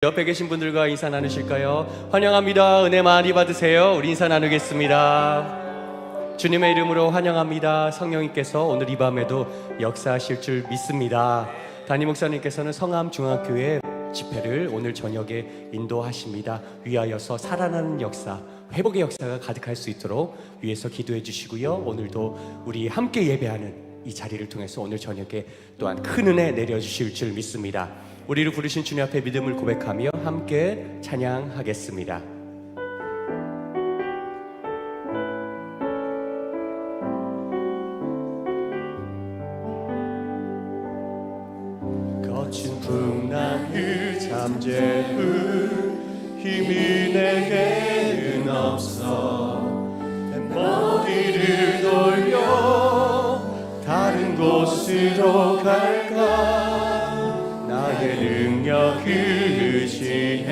옆에 계신 분들과 인사 나누실까요? 환영합니다. 은혜 많이 받으세요. 우리 인사 나누겠습니다. 주님의 이름으로 환영합니다. 성령님께서 오늘 이 밤에도 역사하실 줄 믿습니다. 담임 목사님께서는 성암중앙교회 집회를 오늘 저녁에 인도하십니다. 위하여서 살아나는 역사, 회복의 역사가 가득할 수 있도록 위에서 기도해 주시고요. 오늘도 우리 함께 예배하는 이 자리를 통해서 오늘 저녁에 또한 큰 은혜 내려주실 줄 믿습니다. 우리를 부르신 주님 앞에 믿음을 고백하며 함께 찬양하겠습니다. 거친 풍랑을 잠재울 힘이 내게는 없어. 머리를 돌려 다른 곳으로 갈까. 나의 능력 의지해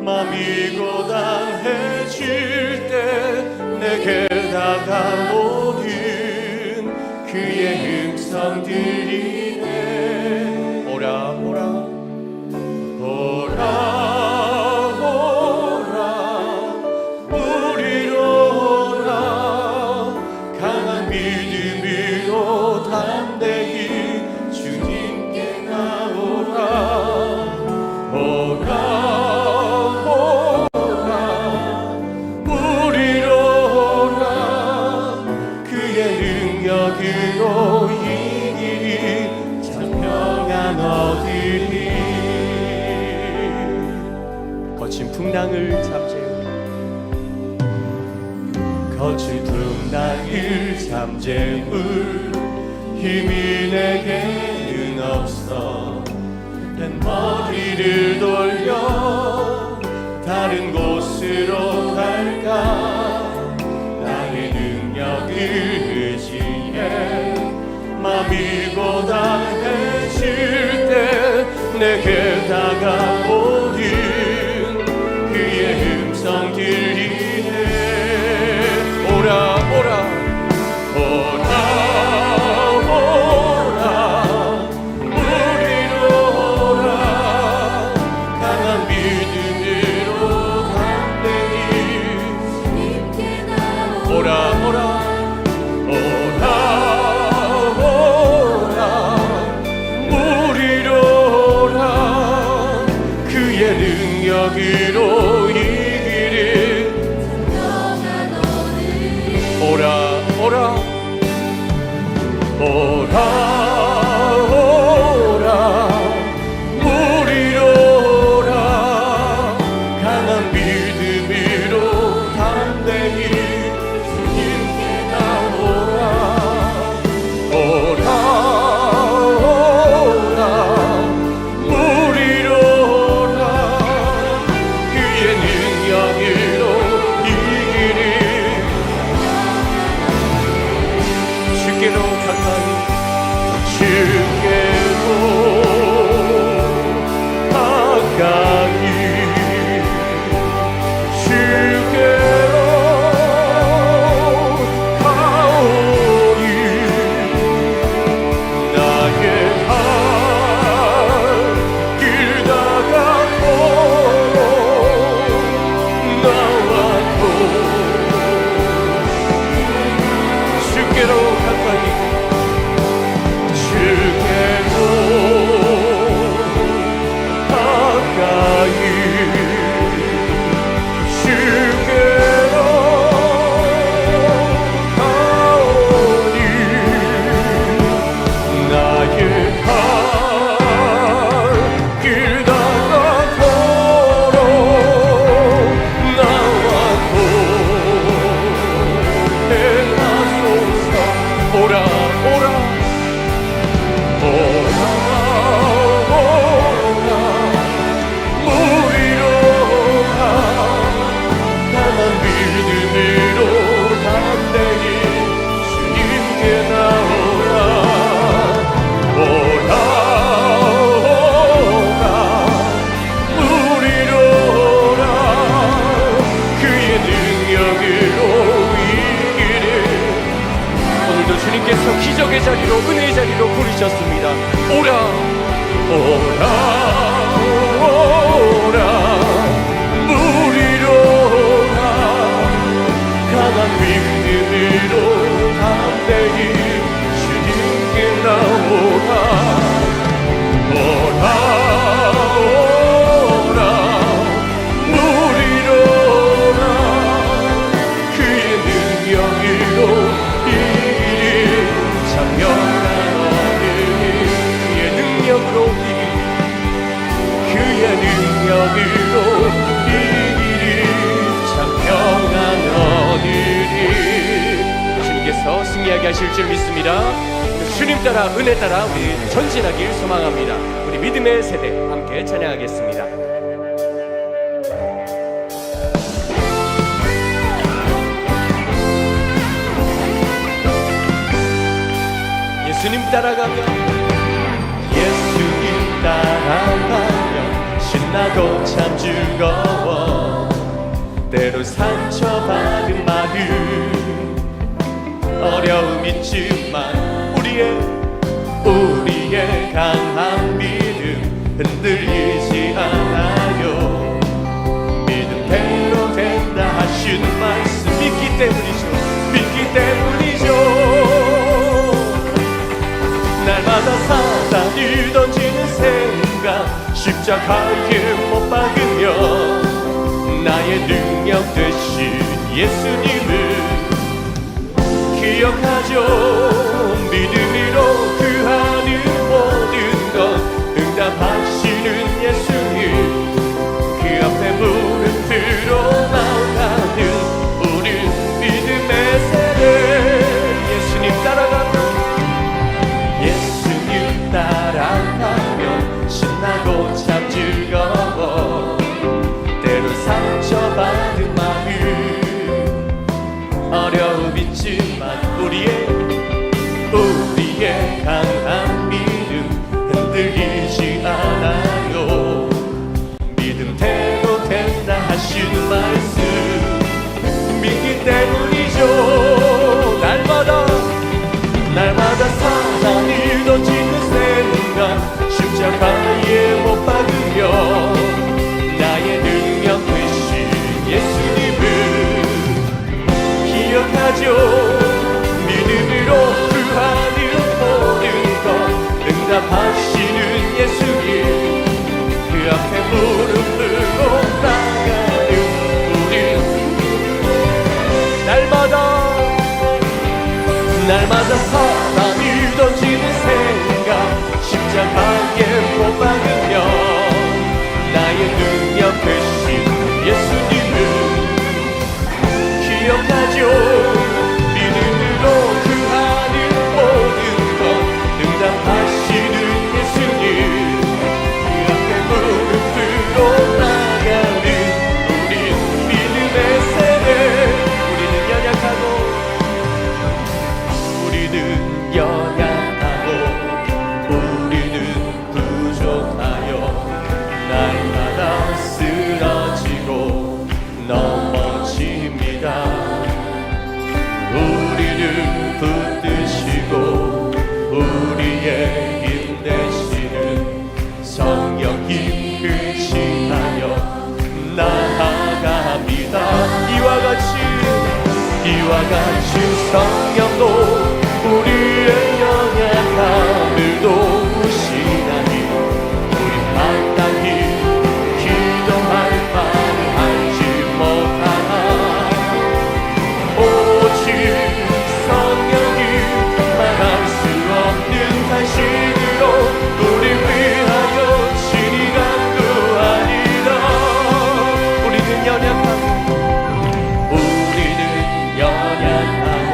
맘이 고단해질 때 내게 다가오는 그의 음성 들리네. 오라 오라 오라 오라 우리로 오라. 강한 믿음으로 담대히 풍랑을 잠재울 거친 풍랑을 잠재울 힘이 내게는 없어. 난 머리를 돌려 다른 곳으로 갈까. 나의 능력 의지해 맘이 고단해질 때 내게 다가오는 음성 들리네. 오라 오라 오라 오라 우리로 오라. 강한 믿음으로 담대히 오라 오라 오라 오라 우리로 오라. 그의 능력으로 오라 오라 오라 오라 우리로 오라. 강한 믿음으로 담대히 주님께 나오라. 오라 오라 우리로 오라. 그의 능력으로 이 일이 참 평안하리니 주님께서 승리하게 하실 줄 믿습니다. 주님 따라 은혜 따라 우리 전진하길 소망합니다. 우리 믿음의 세대 함께 찬양하겠습니다. 예수님 따라가면 예수님 따라가면 신나고 참 즐거워 때로 상처받은 마음 어려움 있지만 우리의 강한 믿음 흔들리지 않아요. 믿음대로 된다 하신 말씀 믿기 때문이죠. 날마다 사단이 던지는 생각 십자가에 못 박으며 나의 능력 되신 예수님을 기억하죠. 믿음으로 구하는 모든 것 응답하시는 예수님 그 앞에 무릎 들어 나아가는 우리 믿음의 세대 예수님 따라가면 신나고 참 즐거워 때로 상처받은 마음 어려움 있지만 우리의 강한 믿음 흔들리지 않아요. 믿음대로 된다 하신 말씀 믿기 때문이죠. 날마다 사단이 던지는 생각 십자가에 못 박으며 나의 능력 되신 예수님을 기억하죠. 믿음으로 구하는 모든 것 응답하시는 예수님 그 앞에 무릎 들고 나가는 우리 날마다 사단이 던지는 생각 십자가에 못 박으며 나의 능력 되신 예수님을 기억하죠. 믿음으로 구하는 모든 것 응답하시는 예수님 그 앞에 무릎 들어 나가는 우리 믿음의 세대 우리는 연약하고 우리는 부족하여 날마다 쓰러지고 넘어집니다. 우리를 붙드시고 우리의 힘 되시는 성령 힘으시하여 나아갑니다. 이와 같이 성령도 우리의 연약함을 도우시나니 우리 마땅히 기도할 말을 하지 못하나 오직 성령이 말할 수 없는 탄식으로 우리 위하여 친히 간구하리라. 우리는 연약하고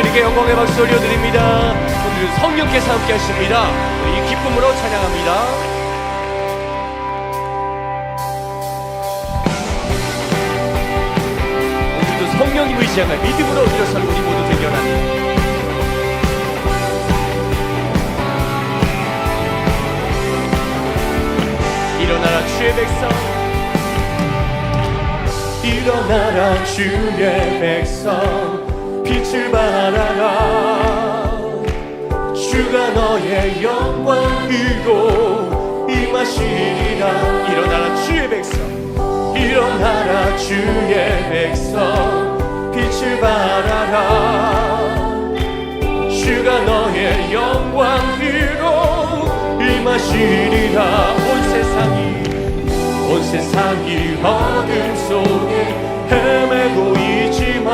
주님께 영광의 박수 올려드립니다. 오늘은 성령께서 함께 하십니다. 우리 이 기쁨으로 찬양합니다. 오늘도 성령이 의지하며 믿음으로 일어선 우리 모두 되기 원합니다. 일어나라 주의 백성, 일어나라 주의 백성, 빛을 발하라. 주가 너의 영광으로 임하시리라. 일어나라 주의 백성, 일어나라 주의 백성, 빛을 발하라. 주가 너의 영광으로 임하시리라. 온 세상이 어둠 속에 헤매고 있지만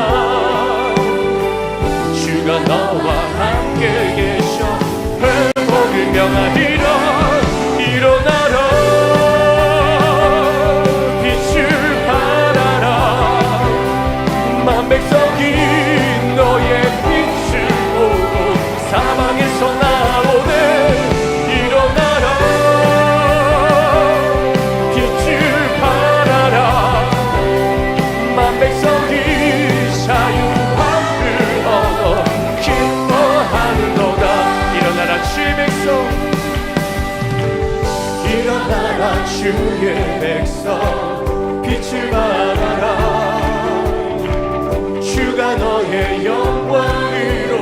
주가 너와 함께 계셔 회복을 명하리라. 일어나라 빛을 발하라. 만 백성이 너의 빛을 보고 사방에서 나오네. 일어나라 빛을 발하라. 만 백성이 자유함을 얻어 기뻐하는도다. 일어나라 주의 백성, 일어나라 주의 백성, 빛을 발하라. 주가 너의 영광으로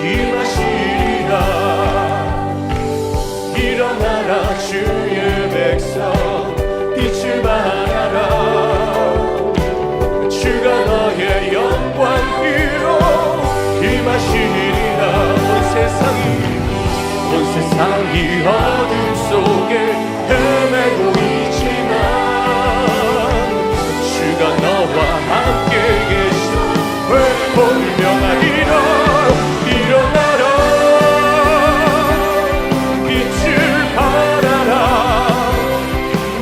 임하시리라. 일어나라 주의 백성, 빛을 발하라. 주가 너의 영광으로 임하시리라. 온 세상이 어둠 속에 헤매고 있지만 주가 너와 함께 계셔 회복을 명하리라. 일어나라 빛을 발하라.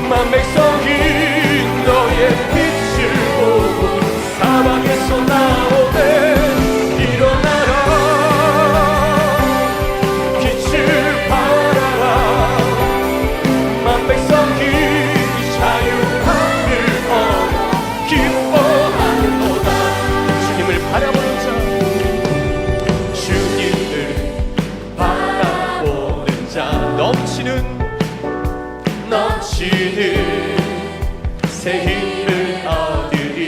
만 백성이 너의 빛을 보고 사방에서 나오네. 일어나라 빛을 발하라. 만 백성이 자유함을 얻어 기뻐하는도다. 주님을 바라보는 자, 주님을 바라보는 자, 넘치는 새 힘을 얻으리.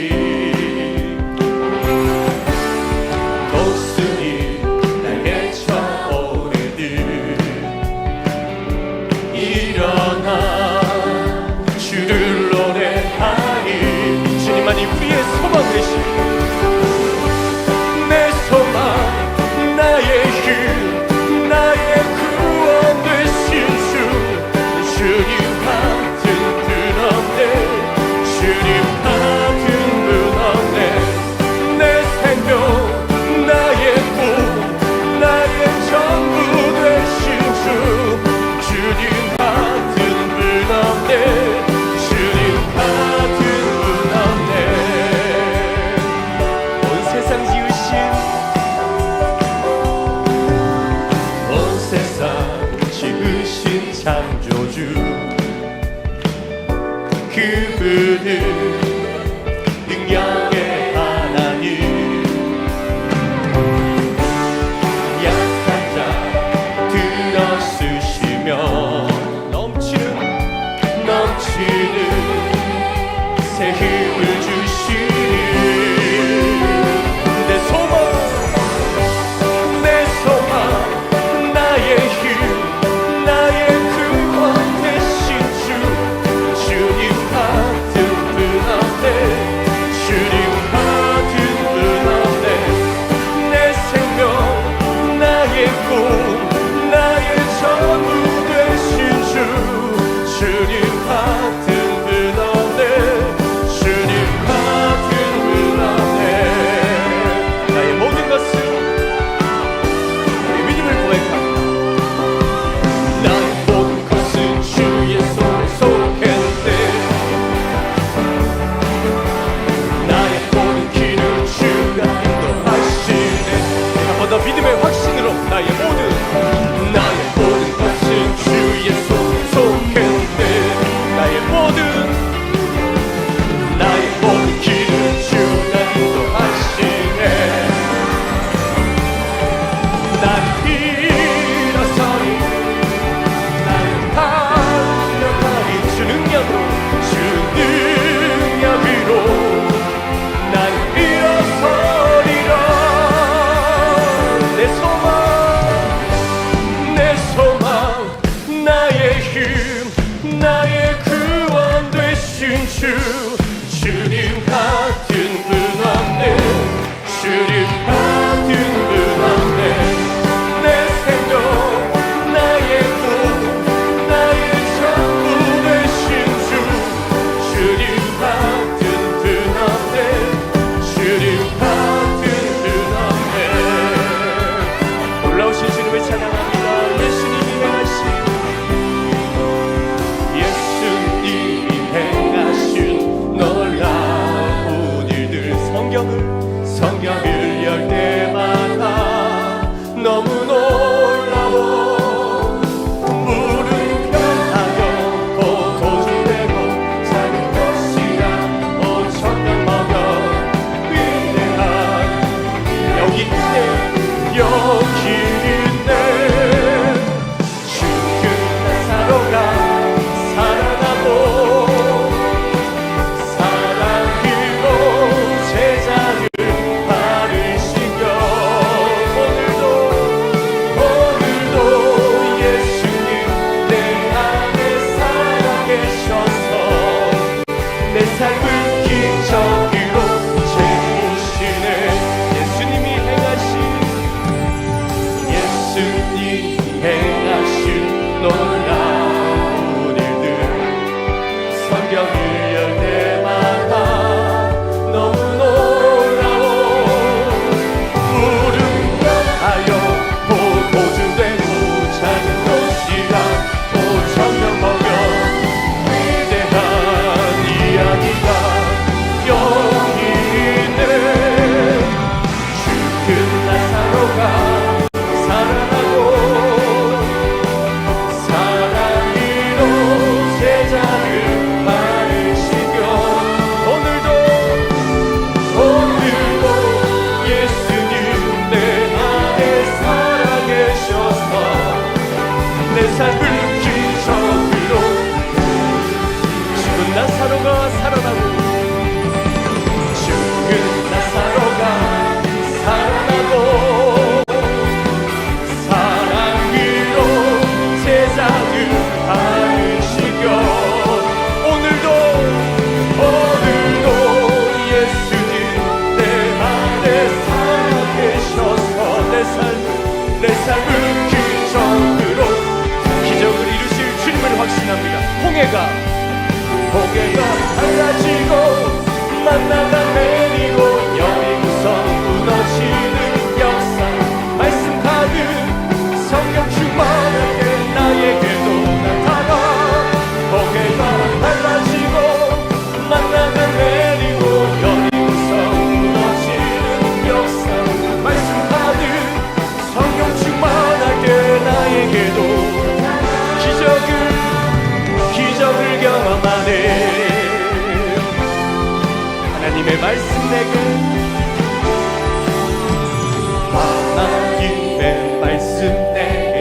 목숨이 날개 쳐오르듯 일어나 주를 노래하리. 주님만이 우리의 소망 되시. 내 소망, 나의 힘, 나의 구원 되신 주. 주님 같은 분 없네. 주님 같은 분 없네. 내 생명, 나의 꿈, 나의 전부 되신 주. 주님 같은 분 없네. 주님 같은 분 없네. 온 세상 지으신, 온 세상 지으신 창조주. 그분은 능력의 하나님. 약한 자 들어쓰시며 넘치는 새 힘을 주시니. 내 소망, 나의 힘, 나의 구원 되신 주. 주님 같은 분 성경을 열 때마다 너무 놀라워. 물은 변하여 포도주되고 작은 것이라 5,000명 먹여 위대한 여기 있네 여기 있네 죽은 나사로가 살아나고 사랑으로 제자를 바르시며 오늘도 예수님 내 안에 살아계셔서 내 삶을 기적으로 채우시네. 예수님이 행하신 놀라운 일들 성경을 열 때마다 너무 놀라워. 물은 변하여 포도주 되고 작은 도시락 5,000명 먹여 위대한 이야기가 여기 있네. 죽은 나사로가 살아나고 사랑으로 제자를 바르시며 오늘도 예수님 내 안에 살아계셔서 내 삶을 기적으로 죽은 나사로가 살아나고 죽은 나사로가 살아나고 사랑으로 제자를 바르시며 오늘도 예수님 내 안에 살아계셔서 내 삶을 기적을 이루실 주님을 확신합니다. 홍해가 갈라지고 만나가 내리고 여리고성 무너지는 역사 말씀 가득 성령 충만하게 나에게도 나타나. 홍해가 갈라지고 만나가 내리고 여리고성 무너지는 역사 말씀 가득 성령 충만하게 나에게도 기적을 경험하네. 하나님의 말씀 내게 하나님의 말씀 내게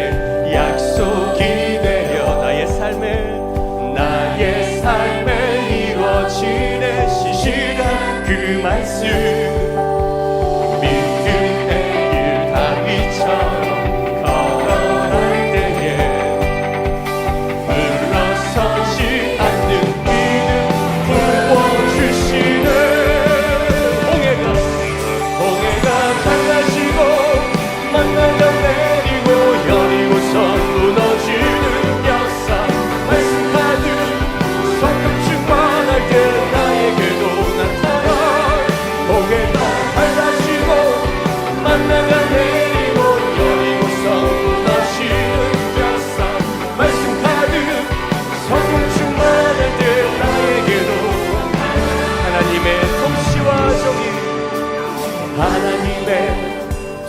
약속이 되어 나의 삶에 이루어지네. 시시한 그 말씀 믿음의 길 다윗처럼 걸어갈 때에 물러서지 않는 믿음 부어주시네. 홍해가 갈라지고 만나가 내리고 여리고성 무너지는 역사 말씀 가득 성령 충만하게 나에게도 나타나. 홍해가 갈라지고 만나가 내리고 여리고성 무너지는 역사 말씀 가득 성령 충만할 때 나에게도 하나님의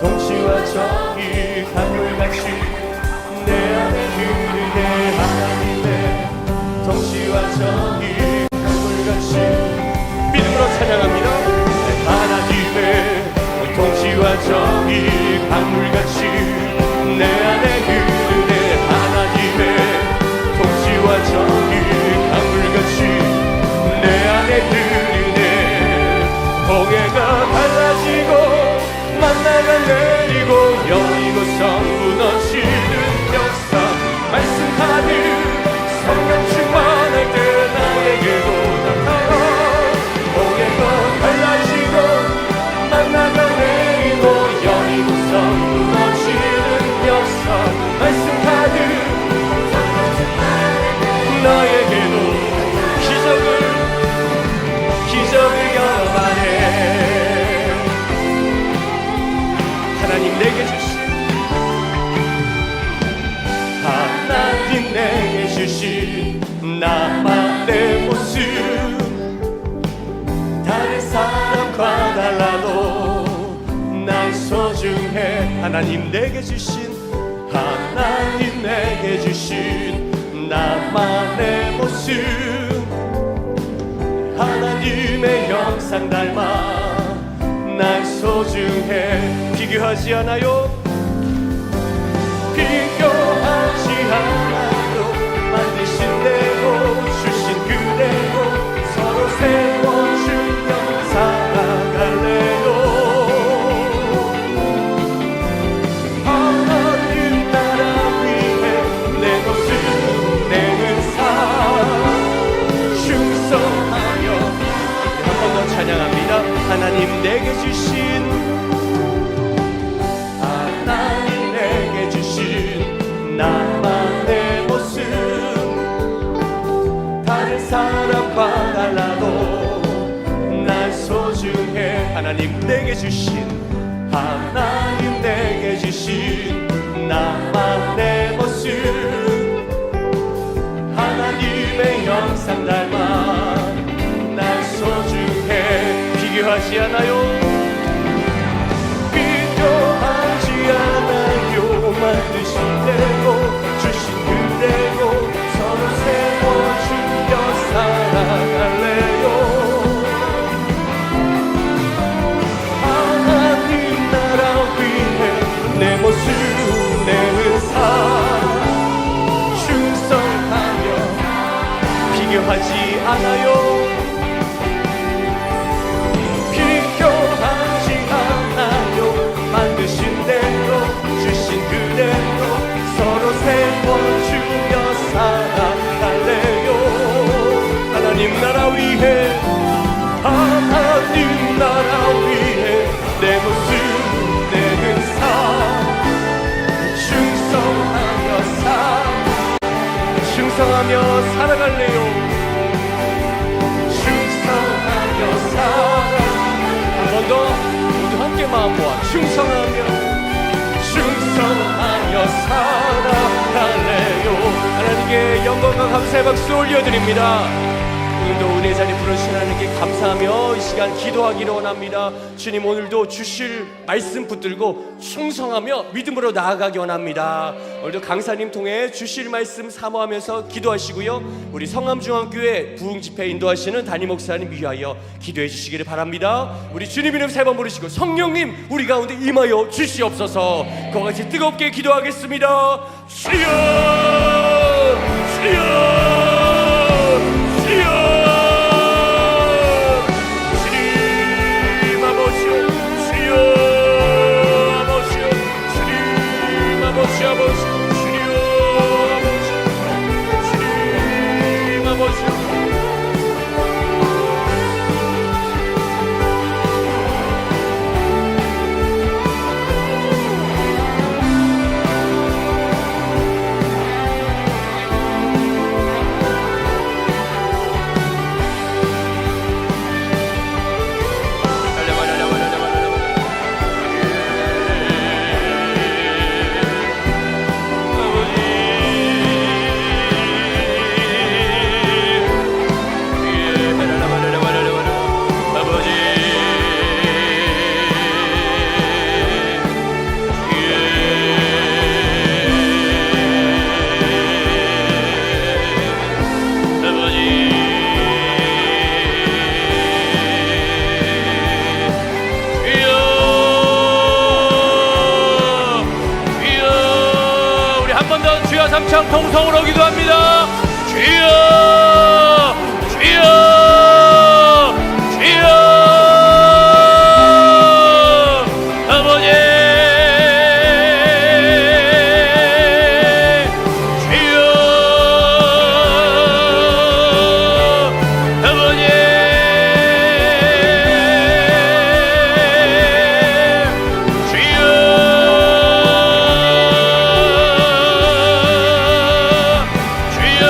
통치와 정이 강물같이 내 안에 흐르네. 하나님의 통치와 정이 강물같이 믿음으로 찬양합니다. 하나님의 통치와 정이 강물같이 내 안에 흐르네. 하나님의 통치와 정이 강물같이 내 안에 흐르네. 홍해가 갈라지고 만나가 내리고 여리고성 무너지는 역사 말씀 가득 성령 충만할 때 나에게도 나타나. 홍해가 갈라지고 만나가 내리고 여리고성 무너지는 역사 말씀 가득 나에게도 기적을 경험하네. 하나님 내게 주신 하나님 내게 주신 하나님 내게 주신 나만의 모습 하나님의 형상 닮아 난 소중해 비교하지 않아요 비교하지 않아요 만드신 대로 주신 그대로 서로 세워주며 살아갈래요 하나님 나라 위해 내 모습 내 은사 충성하며 한 번 더 찬양합니다 하나님 내게 주신 하나님 내게 주신 나만의 모습 다른 사람과 달라도 난 소중해 하나님 내게 주신 하나님 내게 주신 나만의 모습 하나님의 형상 닮아 난 소중해 비교하지 않아요 비교하지 않아요 만드신 대로 주신 그대로 서로 세워주며 살아갈래요 하나님 나라 위해 내 모습 내 은사 충성하며 비교하지 않아요 비교하지 않아요 만드신 대로 주신 그대로 서로 세워주며 살아갈래요 하나님 나라 위해 하나님 나라 위해 내 모습 내 은사 충성하며 살아갈래요 충성하며 살아 한 번 더 모두 함께 마음 모아 충성하며 살아갈래요 하나님께 영광과 감사의 박수 올려드립니다 오늘도 은혜 자리 부르신 하나님께 감사하며 이 시간 기도하기를 원합니다 주님 오늘도 주실 말씀 붙들고 충성하며 믿음으로 나아가기 원합니다 오늘도 강사님 통해 주실 말씀 사모하면서 기도하시고요 우리 성암중앙교회 부흥집회 인도하시는 담임 목사님 위하여 기도해 주시기를 바랍니다 우리 주님 이름 세 번 부르시고 성령님 우리 가운데 임하여 주시옵소서 그와 같이 뜨겁게 기도하겠습니다 주여 주여 삼창 통성으로 기도합니다. 주여 주여 주여 아버지 주여 아버지 주여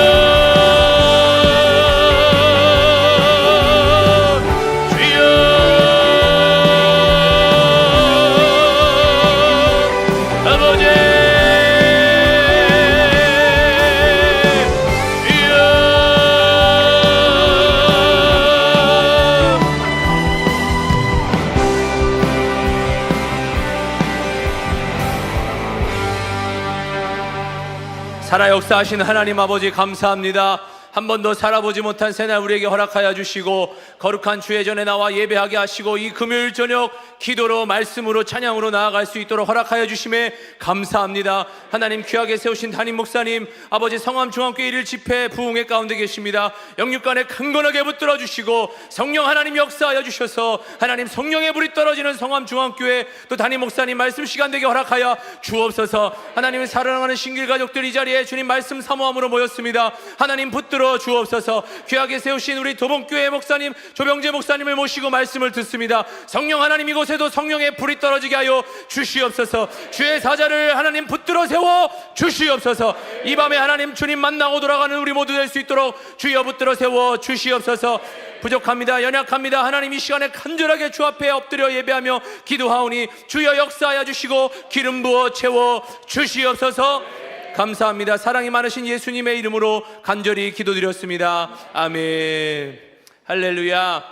살아 역사하신 하나님 아버지 감사합니다. 한 번도 살아보지 못한 새날 우리에게 허락하여 주시고 거룩한 주의 전에 나와 예배하게 하시고 이 금요일 저녁 기도로 말씀으로 찬양으로 나아갈 수 있도록 허락하여 주심에 감사합니다. 하나님 귀하게 세우신 담임 목사님 아버지 성암중앙교회 1일 집회 부흥회 가운데 계십니다. 영육간에 강건하게 붙들어 주시고 성령 하나님 역사하여 주셔서 하나님 성령의 불이 떨어지는 성암중앙교회 또 담임 목사님 말씀 시간 되게 허락하여 주옵소서. 하나님을 사랑하는 신길 가족들 이 자리에 주님 말씀 사모함으로 모였습니다. 하나님 붙들어 주옵소서. 귀하게 세우신 우리 도봉교회 목사님 조병재 목사님을 모시고 말씀을 듣습니다. 성령 하나님 이곳에도 성령의 불이 떨어지게 하여 주시옵소서. 주의 사자를 하나님 붙들어 세워 주시옵소서. 이 밤에 하나님 주님 만나고 돌아가는 우리 모두 될 수 있도록 주여 붙들어 세워 주시옵소서. 부족합니다. 연약합니다. 하나님 이 시간에 간절하게 주 앞에 엎드려 예배하며 기도하오니 주여 역사하여 주시고 기름 부어 채워 주시옵소서. 감사합니다. 사랑이 많으신 예수님의 이름으로 간절히 기도드렸습니다. 아멘. 할렐루야.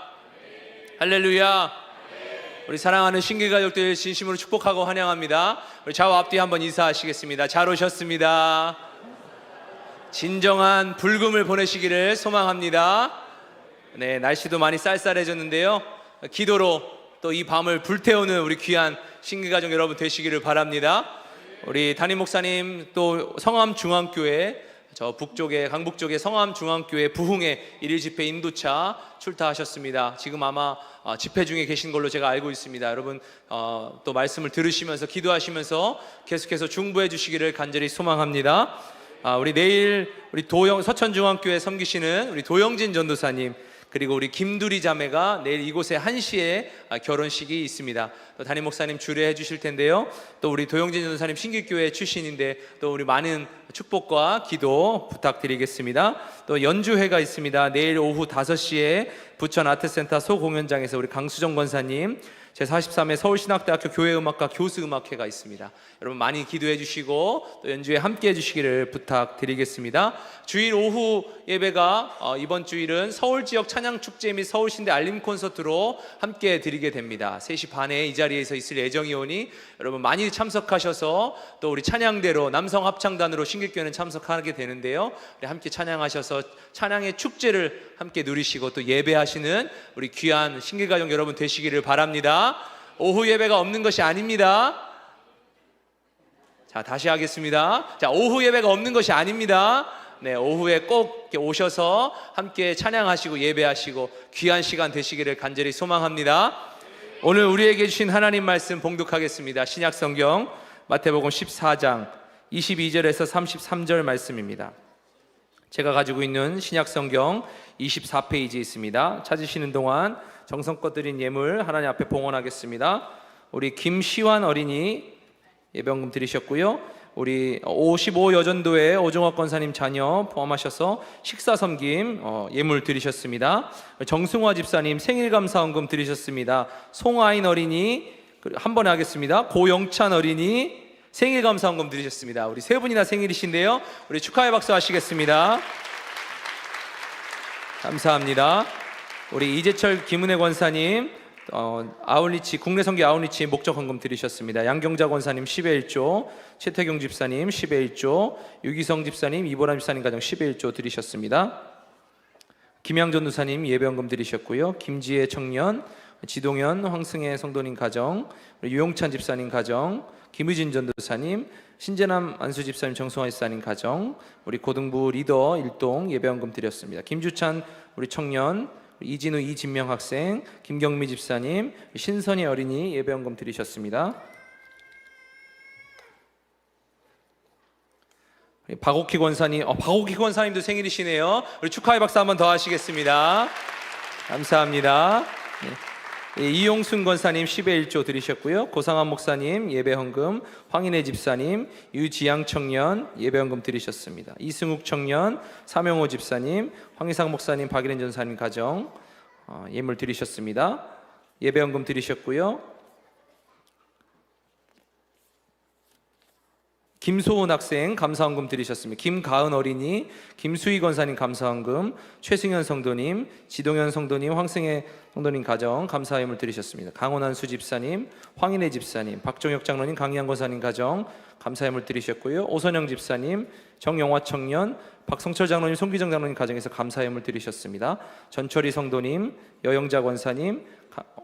할렐루야. 우리 사랑하는 신길 가족들 진심으로 축복하고 환영합니다. 우리 좌우 앞뒤 한번 인사하시겠습니다. 잘 오셨습니다. 진정한 불금을 보내시기를 소망합니다. 네, 날씨도 많이 쌀쌀해졌는데요. 기도로 또 이 밤을 불태우는 우리 귀한 신길 가족 여러분 되시기를 바랍니다. 우리 담임 목사님 또 성암중앙교회 저 북쪽에 강북 쪽에 성암중앙교회 부흥회 1일 집회 인도차 출타하셨습니다. 지금 아마 집회 중에 계신 걸로 제가 알고 있습니다. 여러분 또 말씀을 들으시면서 기도하시면서 계속해서 중보해 주시기를 간절히 소망합니다. 우리 내일 우리 서천중앙교회 섬기시는 우리 도영진 전도사님 그리고 우리 김두리 자매가 내일 이곳에 1시에 결혼식이 있습니다. 또 담임 목사님 주례해 주실 텐데요. 또 우리 도영진 전도사님 신길교회 출신인데 또 우리 많은 축복과 기도 부탁드리겠습니다. 또 연주회가 있습니다. 내일 오후 5시에 부천 아트센터 소공연장에서 우리 강수정 권사님 제43회 서울신학대학교 교회음악과 교수음악회가 있습니다. 여러분 많이 기도해 주시고 또 연주회 함께 해 주시기를 부탁드리겠습니다. 주일 오후 예배가 이번 주일은 서울지역 찬양축제 및 서울신대 알림 콘서트로 함께 드리게 됩니다. 3시 반에 이 자리에서 있을 예정이 오니 여러분 많이 참석하셔서 또 우리 찬양대로 남성합창단으로 신길교회는 참석하게 되는데요. 우리 함께 찬양하셔서 찬양의 축제를 함께 누리시고 또 예배하시는 우리 귀한 신길가족 여러분 되시기를 바랍니다. 오후 예배가 없는 것이 아닙니다. 자, 다시 하겠습니다. 자, 오후 예배가 없는 것이 아닙니다. 네, 오후에 꼭 이렇게 오셔서 함께 찬양하시고 예배하시고 귀한 시간 되시기를 간절히 소망합니다. 오늘 우리에게 주신 하나님 말씀 봉독하겠습니다. 신약성경 마태복음 14장 22절에서 33절 말씀입니다. 제가 가지고 있는 신약성경 24페이지에 있습니다. 찾으시는 동안 정성껏 드린 예물 하나님 앞에 봉헌하겠습니다. 우리 김시환 어린이 예배헌금 드리셨고요. 우리 55 여전도의 오종학 권사님 자녀 포함하셔서 식사 섬김 예물 드리셨습니다. 정승화 집사님 생일 감사헌금 드리셨습니다. 송아인 어린이 한 번에 하겠습니다. 고영찬 어린이 생일 감사헌금 드리셨습니다. 우리 세 분이나 생일이신데요. 우리 축하의 박수 하시겠습니다. 감사합니다. 우리 이재철 김은혜 권사님 아울리치 국내 선교 아울리치 목적 헌금 드리셨습니다. 양경자 권사님 10의 1조, 최태경 집사님 10의 1조, 유기성 집사님, 이보람 집사님 가정 10의 1조 드리셨습니다. 김양전 누사님 예배헌금 드리셨고요. 김지혜 청년, 지동현, 황승혜 성도님 가정, 유용찬 집사님 가정, 김의진 전도사님, 신재남 안수 집사님, 정성화 집사님 가정, 우리 고등부 리더 일동 예배헌금 드렸습니다. 김주찬 우리 청년, 이진우 이진명 학생, 김경미 집사님, 신선희 어린이 예배헌금 드리셨습니다. 박옥희 권사님, 박옥희 권사님도 생일이시네요. 우리 축하의 박수 한번 더 하시겠습니다. 감사합니다. 네. 이용순 권사님 10의 1조 드리셨고요. 고상한 목사님 예배헌금, 황인혜 집사님, 유지양 청년 예배헌금 드리셨습니다. 이승욱 청년, 사명호 집사님, 황희상 목사님, 박일현 전사님 가정 예물 드리셨습니다. 예배헌금 드리셨고요. 김소은 학생 감사헌금 드리셨습니다. 김가은 어린이, 김수희 권사님 감사헌금, 최승현 성도님, 지동현 성도님, 황승혜 성도님 가정 감사 예물 드리셨습니다. 강원한 수 집사님, 황인혜 집사님, 박종혁 장로님, 강희양 권사님 가정 감사 예물 드리셨고요. 오선영 집사님, 정영화 청년, 박성철 장로님, 송기정 장로님 가정에서 감사 예물 드리셨습니다. 전철이 성도님, 여영자 권사님,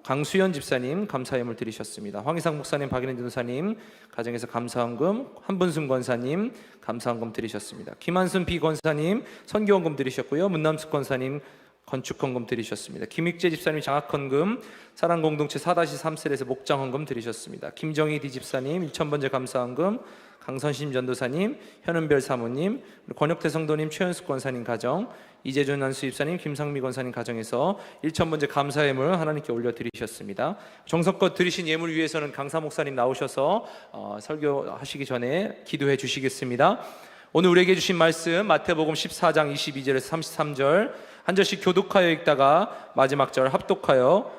강수연 집사님 감사 예물 드리셨습니다. 황희상 목사님, 박인현 전도사님 가정에서 감사헌금, 한분순 권사님 감사헌금 드리셨습니다. 김한순 비권사님 선교헌금 드리셨고요. 문남숙 권사님 건축헌금 드리셨습니다. 김익재 집사님 장학헌금, 사랑공동체 4-3셀에서 목장헌금 드리셨습니다. 김정희 디집사님 1,000번째 감사헌금, 강선심 전도사님, 현은별 사모님, 권혁태 성도님, 최현숙 권사님 가정, 이재준 안수집사님, 김상미 권사님 가정에서 1,000번째 감사예물 하나님께 올려드리셨습니다. 정성껏 드리신 예물 위해서는 강사 목사님 나오셔서 설교하시기 전에 기도해 주시겠습니다. 오늘 우리에게 주신 말씀 마태복음 14장 22절에서 33절 한 절씩 교독하여 읽다가 마지막 절 합독하여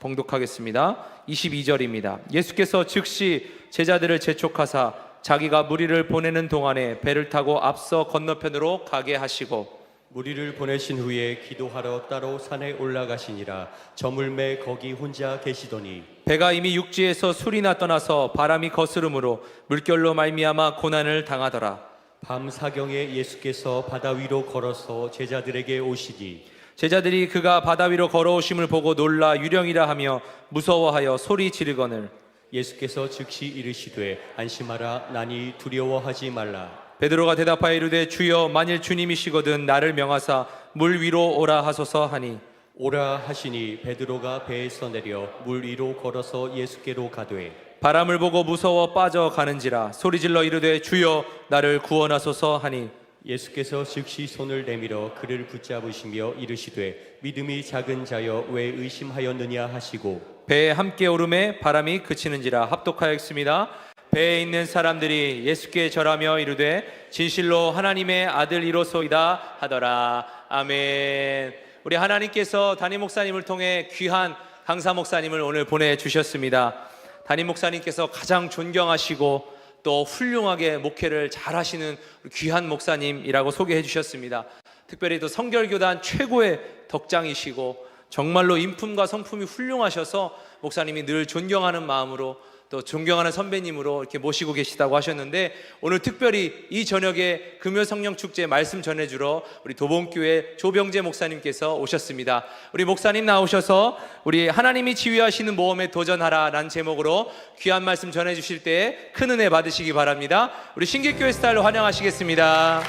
봉독하겠습니다. 22절입니다. 예수께서 즉시 제자들을 재촉하사 자기가 무리를 보내는 동안에 배를 타고 앞서 건너편으로 가게 하시고 무리를 보내신 후에 기도하러 따로 산에 올라가시니라. 저물매 거기 혼자 계시더니 배가 이미 육지에서 술이나 떠나서 바람이 거스름으로 물결로 말미암아 고난을 당하더라. 밤 사경에 예수께서 바다 위로 걸어서 제자들에게 오시니 제자들이 그가 바다 위로 걸어오심을 보고 놀라 유령이라 하며 무서워하여 소리 지르거늘 예수께서 즉시 이르시되 안심하라. 나니 두려워하지 말라. 베드로가 대답하여 이르되 주여 만일 주님이시거든 나를 명하사 물 위로 오라 하소서 하니 오라 하시니 베드로가 배에서 내려 물 위로 걸어서 예수께로 가되 바람을 보고 무서워 빠져가는지라 소리질러 이르되 주여 나를 구원하소서 하니 예수께서 즉시 손을 내밀어 그를 붙잡으시며 이르시되 믿음이 작은 자여 왜 의심하였느냐 하시고 배에 함께 오름에 바람이 그치는지라. 합독하였습니다. 배에 있는 사람들이 예수께 절하며 이르되 진실로 하나님의 아들이로소이다 하더라. 아멘. 우리 하나님께서 담임 목사님을 통해 귀한 강사 목사님을 오늘 보내주셨습니다. 담임 목사님께서 가장 존경하시고 또 훌륭하게 목회를 잘하시는 귀한 목사님이라고 소개해 주셨습니다. 특별히 또 성결교단 최고의 덕장이시고 정말로 인품과 성품이 훌륭하셔서 목사님이 늘 존경하는 마음으로 또 존경하는 선배님으로 이렇게 모시고 계시다고 하셨는데 오늘 특별히 이 저녁에 금요 성령 축제 말씀 전해주러 우리 도봉교회 조병재 목사님께서 오셨습니다. 우리 목사님 나오셔서 우리 하나님이 지휘하시는 모험에 도전하라 라는 제목으로 귀한 말씀 전해주실 때 큰 은혜 받으시기 바랍니다. 우리 신길교회 스타일로 환영하시겠습니다.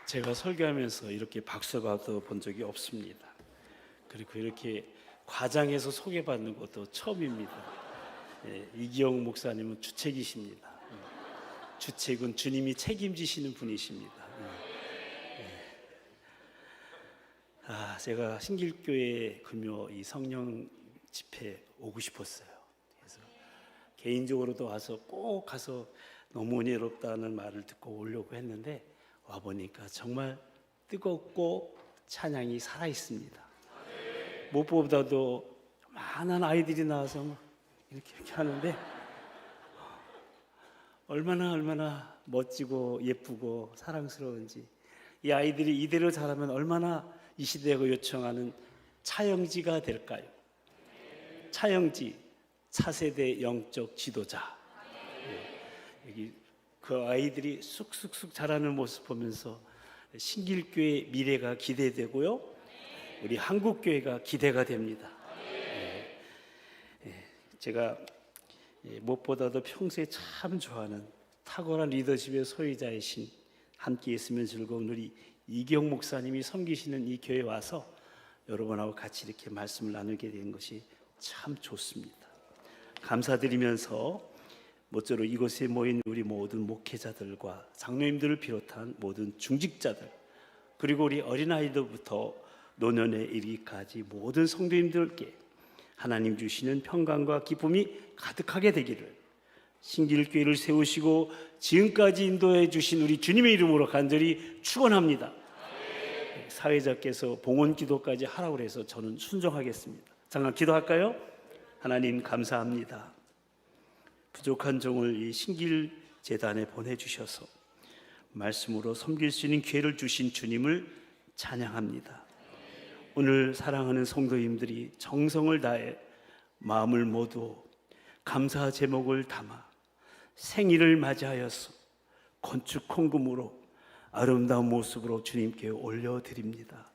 제가 설교하면서 이렇게 박수 받아본 적이 없습니다. 그리고 이렇게 과장해서 소개받는 것도 처음입니다. 이기영 목사님은 주책이십니다. 주책은 주님이 책임지시는 분이십니다. 제가 신길교회 금요 이 성령 집회 오고 싶었어요. 그래서 개인적으로도 와서 꼭 가서 너무 은혜롭다는 말을 듣고 오려고 했는데 와보니까 정말 뜨겁고 찬양이 살아있습니다. 무엇보다도 많은 아이들이 나와서 이렇게 하는데 얼마나 멋지고 예쁘고 사랑스러운지, 이 아이들이 이대로 자라면 얼마나 이 시대가 요청하는 차영지가 될까요? 차영지, 차세대 영적 지도자. 여기 그 아이들이 쑥쑥쑥 자라는 모습 보면서 신길교회 미래가 기대되고요, 우리 한국교회가 기대가 됩니다. 제가 무엇보다도 평소에 참 좋아하는 탁월한 리더십의 소유자이신 함께 있으면 즐거운 우리 이경 목사님이 섬기시는 이 교회에 와서 여러분하고 같이 이렇게 말씀을 나누게 된 것이 참 좋습니다. 감사드리면서 모쪼록 이곳에 모인 우리 모든 목회자들과 장로님들을 비롯한 모든 중직자들, 그리고 우리 어린아이들부터 노년에 이르기까지 모든 성도님들께 하나님 주시는 평강과 기쁨이 가득하게 되기를 신길교회를 세우시고 지금까지 인도해 주신 우리 주님의 이름으로 간절히 축원합니다. 사회자께서 봉헌 기도까지 하라고 해서 저는 순종하겠습니다. 잠깐 기도할까요? 하나님 감사합니다. 부족한 종을 이 신길 제단에 보내주셔서 말씀으로 섬길 수 있는 기회를 주신 주님을 찬양합니다. 오늘 사랑하는 성도님들이 정성을 다해 마음을 모두 감사 제목을 담아 생일을 맞이하여서 건축 헌금으로 아름다운 모습으로 주님께 올려드립니다.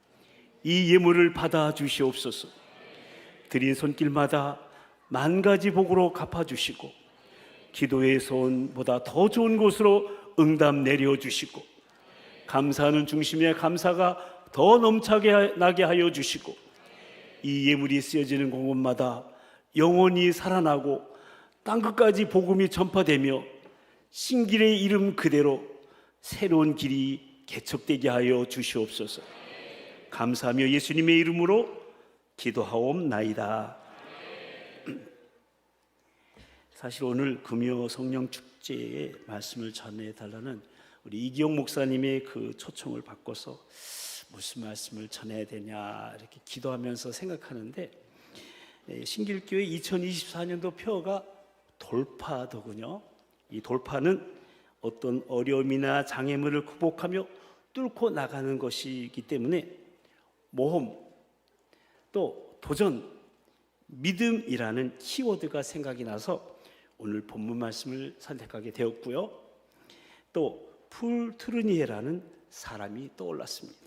이 예물을 받아 주시옵소서. 드린 손길마다 만 가지 복으로 갚아주시고 기도의 소원보다 더 좋은 곳으로 응답 내려주시고 감사하는 중심에 감사가 더 넘차게 나게 하여 주시고 이 예물이 쓰여지는 곳마다 영원히 살아나고 땅끝까지 복음이 전파되며 신길의 이름 그대로 새로운 길이 개척되게 하여 주시옵소서. 감사하며 예수님의 이름으로 기도하옵나이다. 사실 오늘 금요 성령 축제에 말씀을 전해달라는 우리 이기영 목사님의 그 초청을 받고서 무슨 말씀을 전해야 되냐 이렇게 기도하면서 생각하는데, 신길교회 2024년도 표어가 돌파더군요. 이 돌파는 어떤 어려움이나 장애물을 극복하며 뚫고 나가는 것이기 때문에 모험, 또 도전, 믿음이라는 키워드가 생각이 나서 오늘 본문 말씀을 선택하게 되었고요. 또 풀트르니에라는 사람이 떠올랐습니다.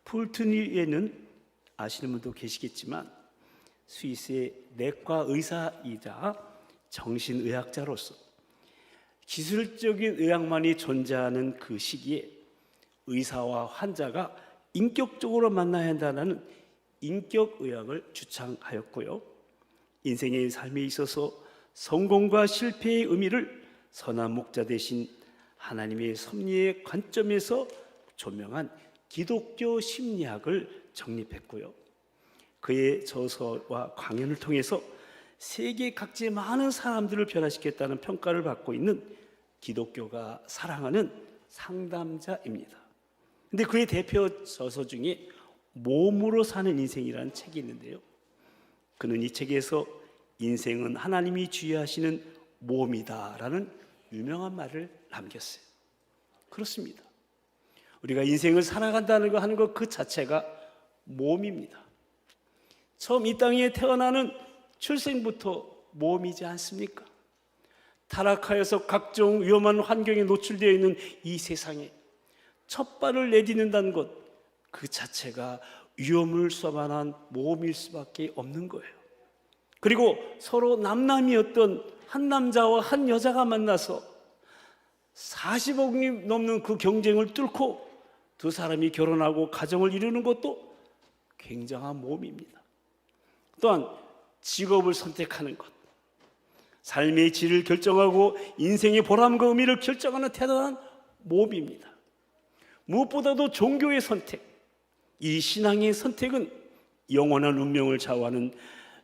풀트르니에는 아시는 분도 계시겠지만 스위스의 내과 의사이자 정신의학자로서 기술적인 의학만이 존재하는 그 시기에 의사와 환자가 인격적으로 만나야 한다는 인격의학을 주창하였고요. 인생의 삶에 있어서 성공과 실패의 의미를 선한 목자 대신 하나님의 섭리의 관점에서 조명한 기독교 심리학을 정립했고요. 그의 저서와 강연을 통해서 세계 각지의 많은 사람들을 변화시켰다는 평가를 받고 있는 기독교가 사랑하는 상담자입니다. 근데 그의 대표 저서 중에 몸으로 사는 인생이라는 책이 있는데요. 그는 이 책에서 인생은 하나님이 주의하시는 몸이다라는 유명한 말을 남겼어요. 그렇습니다. 우리가 인생을 살아간다는 거 하는 것 그 자체가 몸입니다. 처음 이 땅에 태어나는 출생부터 몸이지 않습니까? 타락하여서 각종 위험한 환경에 노출되어 있는 이 세상에 첫 발을 내딛는다는 것 그 자체가 위험을 수반한 모험일 수밖에 없는 거예요. 그리고 서로 남남이었던 한 남자와 한 여자가 만나서 40억이 넘는 그 경쟁을 뚫고 두 사람이 결혼하고 가정을 이루는 것도 굉장한 모험입니다. 또한 직업을 선택하는 것, 삶의 질을 결정하고 인생의 보람과 의미를 결정하는 대단한 모험입니다. 무엇보다도 종교의 선택, 이 신앙의 선택은 영원한 운명을 좌우하는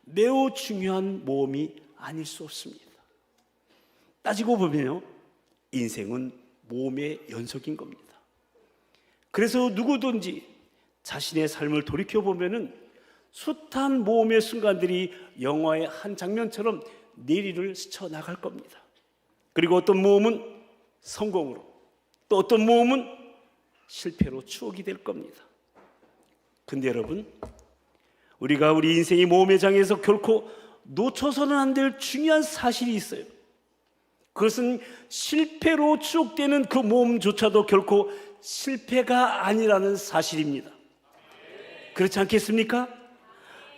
매우 중요한 모험이 아닐 수 없습니다. 따지고 보면요, 인생은 모험의 연속인 겁니다. 그래서 누구든지 자신의 삶을 돌이켜보면 숱한 모험의 순간들이 영화의 한 장면처럼 내리를 스쳐나갈 겁니다. 그리고 어떤 모험은 성공으로, 또 어떤 모험은 실패로 추억이 될 겁니다. 근데 여러분, 우리가 우리 인생의 모험의 장에서 결코 놓쳐서는 안 될 중요한 사실이 있어요. 그것은 실패로 추억되는 그 모험조차도 결코 실패가 아니라는 사실입니다. 그렇지 않겠습니까?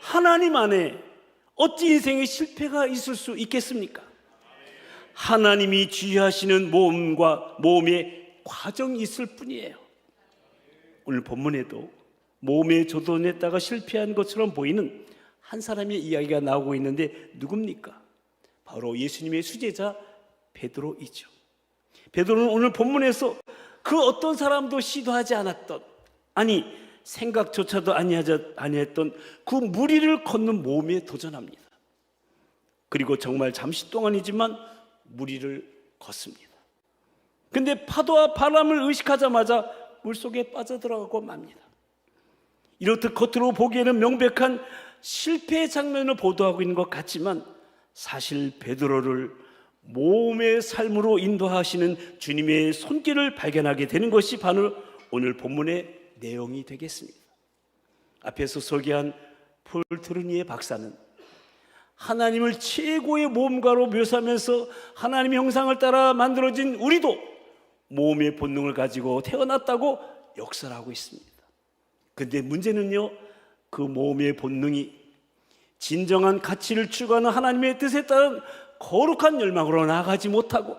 하나님 안에 어찌 인생에 실패가 있을 수 있겠습니까? 하나님이 주의하시는 모험과 모험의 과정이 있을 뿐이에요. 오늘 본문에도 모험에 조던했다가 실패한 것처럼 보이는 한 사람의 이야기가 나오고 있는데 누굽니까? 바로 예수님의 수제자 베드로이죠. 베드로는 오늘 본문에서 그 어떤 사람도 시도하지 않았던, 아니 생각조차도 아니했던 그 무리를 걷는 모험에 도전합니다. 그리고 정말 잠시 동안이지만 무리를 걷습니다. 근데 파도와 바람을 의식하자마자 물속에 빠져들어가고 맙니다. 이렇듯 겉으로 보기에는 명백한 실패의 장면을 보도하고 있는 것 같지만 사실 베드로를 몸의 삶으로 인도하시는 주님의 손길을 발견하게 되는 것이 바로 오늘 본문의 내용이 되겠습니다. 앞에서 소개한 폴 트루니에 박사는 하나님을 최고의 모험가로 묘사하면서 하나님의 형상을 따라 만들어진 우리도 모험의 본능을 가지고 태어났다고 역설하고 있습니다. 근데 문제는요, 그 모험의 본능이 진정한 가치를 추구하는 하나님의 뜻에 따른 거룩한 열망으로 나아가지 못하고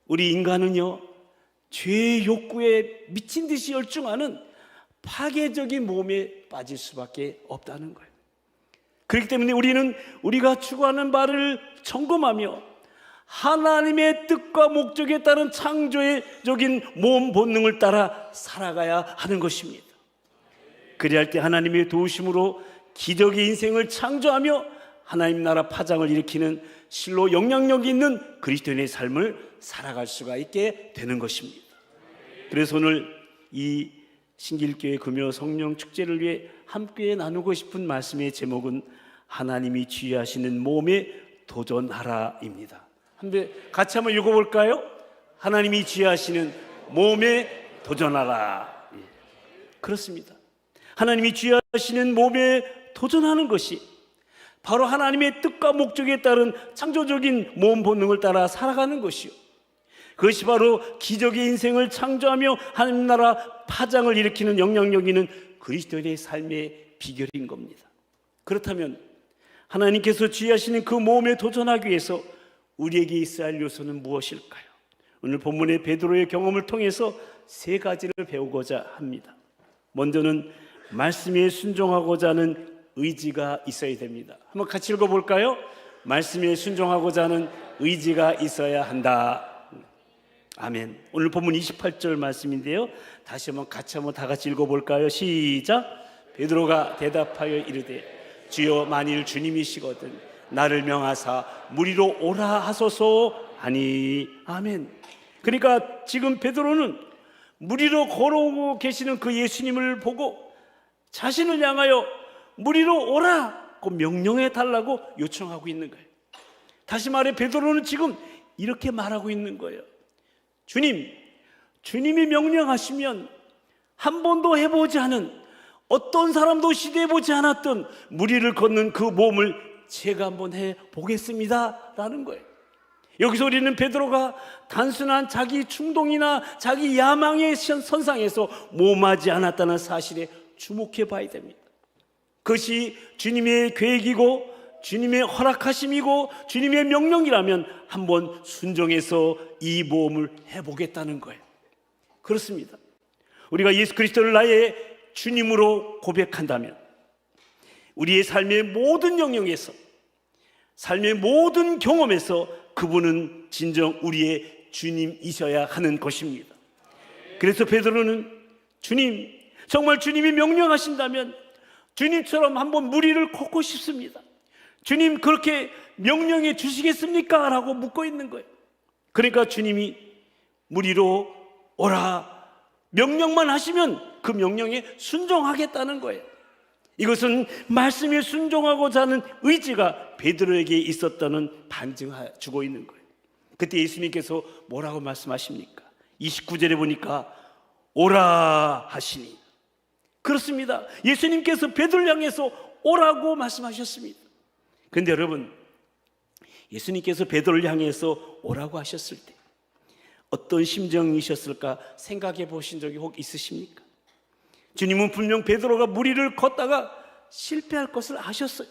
우리 인간은요, 죄의 욕구에 미친 듯이 열중하는 파괴적인 모험에 빠질 수밖에 없다는 거예요. 그렇기 때문에 우리는 우리가 추구하는 바를 점검하며 하나님의 뜻과 목적에 따른 창조적인 모험 본능을 따라 살아가야 하는 것입니다. 그래야 할 때 하나님의 도우심으로 기적의 인생을 창조하며 하나님 나라 파장을 일으키는 실로 영향력 있는 그리스도인의 삶을 살아갈 수가 있게 되는 것입니다. 그래서 오늘 이 신길교회 금요 성령 축제를 위해 함께 나누고 싶은 말씀의 제목은 하나님이 지휘하시는 모험에 도전하라입니다. 같이 한번 읽어볼까요? 하나님이 지휘하시는 모험에 도전하라. 그렇습니다. 하나님이 지휘하시는 모험에 도전하는 것이 바로 하나님의 뜻과 목적에 따른 창조적인 모험 본능을 따라 살아가는 것이요, 그것이 바로 기적의 인생을 창조하며 하나님 나라 파장을 일으키는 영향력 있는 그리스도인의 삶의 비결인 겁니다. 그렇다면 하나님께서 지휘하시는 그 모험에 도전하기 위해서 우리에게 있어야 할 요소는 무엇일까요? 오늘 본문의 베드로의 경험을 통해서 세 가지를 배우고자 합니다. 먼저는 말씀에 순종하고자 하는 의지가 있어야 됩니다. 한번 같이 읽어볼까요? 말씀에 순종하고자 하는 의지가 있어야 한다. 아멘. 오늘 본문 28절 말씀인데요, 다시 한번 다 같이 읽어볼까요? 시작. 베드로가 대답하여 이르되 주여 만일 주님이시거든 나를 명하사 무리로 오라 하소서 하니. 아멘. 그러니까 지금 베드로는 무리로 걸어오고 계시는 그 예수님을 보고 자신을 향하여 무리로 오라고 명령해 달라고 요청하고 있는 거예요. 다시 말해 베드로는 지금 이렇게 말하고 있는 거예요. 주님이 명령하시면 한 번도 해보지 않은, 어떤 사람도 시도해보지 않았던 무리를 걷는 그 모험을 제가 한번 해보겠습니다 라는 거예요. 여기서 우리는 베드로가 단순한 자기 충동이나 자기 야망의 선상에서 모험하지 않았다는 사실에 주목해 봐야 됩니다. 그것이 주님의 계획이고 주님의 허락하심이고 주님의 명령이라면 한번 순종해서 이 모험을 해보겠다는 거예요. 그렇습니다. 우리가 예수 그리스도를 나의 주님으로 고백한다면 우리의 삶의 모든 영역에서, 삶의 모든 경험에서 그분은 진정 우리의 주님이셔야 하는 것입니다. 그래서 베드로는 주님, 정말 주님이 명령하신다면 주님처럼 한번 무리를 걷고 싶습니다. 주님 그렇게 명령해 주시겠습니까? 라고 묻고 있는 거예요. 그러니까 주님이 무리로 오라 명령만 하시면 그 명령에 순종하겠다는 거예요. 이것은 말씀에 순종하고자 하는 의지가 베드로에게 있었다는 반증을 주고 있는 거예요. 그때 예수님께서 뭐라고 말씀하십니까? 29절에 보니까 오라 하시니. 그렇습니다. 예수님께서 베드로를 향해서 오라고 말씀하셨습니다. 그런데 여러분, 예수님께서 베드로를 향해서 오라고 하셨을 때 어떤 심정이셨을까 생각해 보신 적이 혹 있으십니까? 주님은 분명 베드로가 무리를 걷다가 실패할 것을 아셨어요.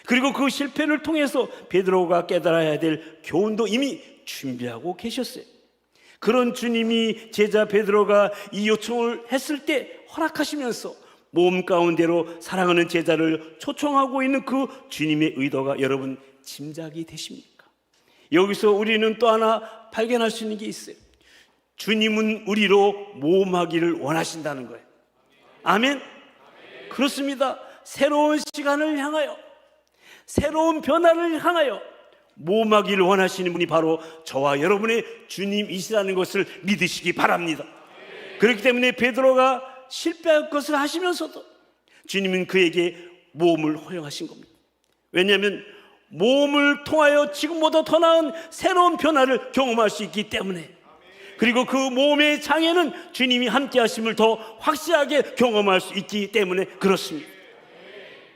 그리고 그 실패를 통해서 베드로가 깨달아야 될 교훈도 이미 준비하고 계셨어요. 그런 주님이 제자 베드로가 이 요청을 했을 때 허락하시면서 모험 가운데로 사랑하는 제자를 초청하고 있는 그 주님의 의도가 여러분 짐작이 되십니까? 여기서 우리는 또 하나 발견할 수 있는 게 있어요. 주님은 우리로 모험하기를 원하신다는 거예요. 아멘? 그렇습니다. 새로운 시간을 향하여, 새로운 변화를 향하여 모험하기를 원하시는 분이 바로 저와 여러분의 주님이시라는 것을 믿으시기 바랍니다. 그렇기 때문에 베드로가 실패할 것을 하시면서도 주님은 그에게 모험을 허용하신 겁니다. 왜냐하면 몸을 통하여 지금보다 더 나은 새로운 변화를 경험할 수 있기 때문에, 그리고 그 몸의 장애는 주님이 함께 하심을 더 확실하게 경험할 수 있기 때문에 그렇습니다.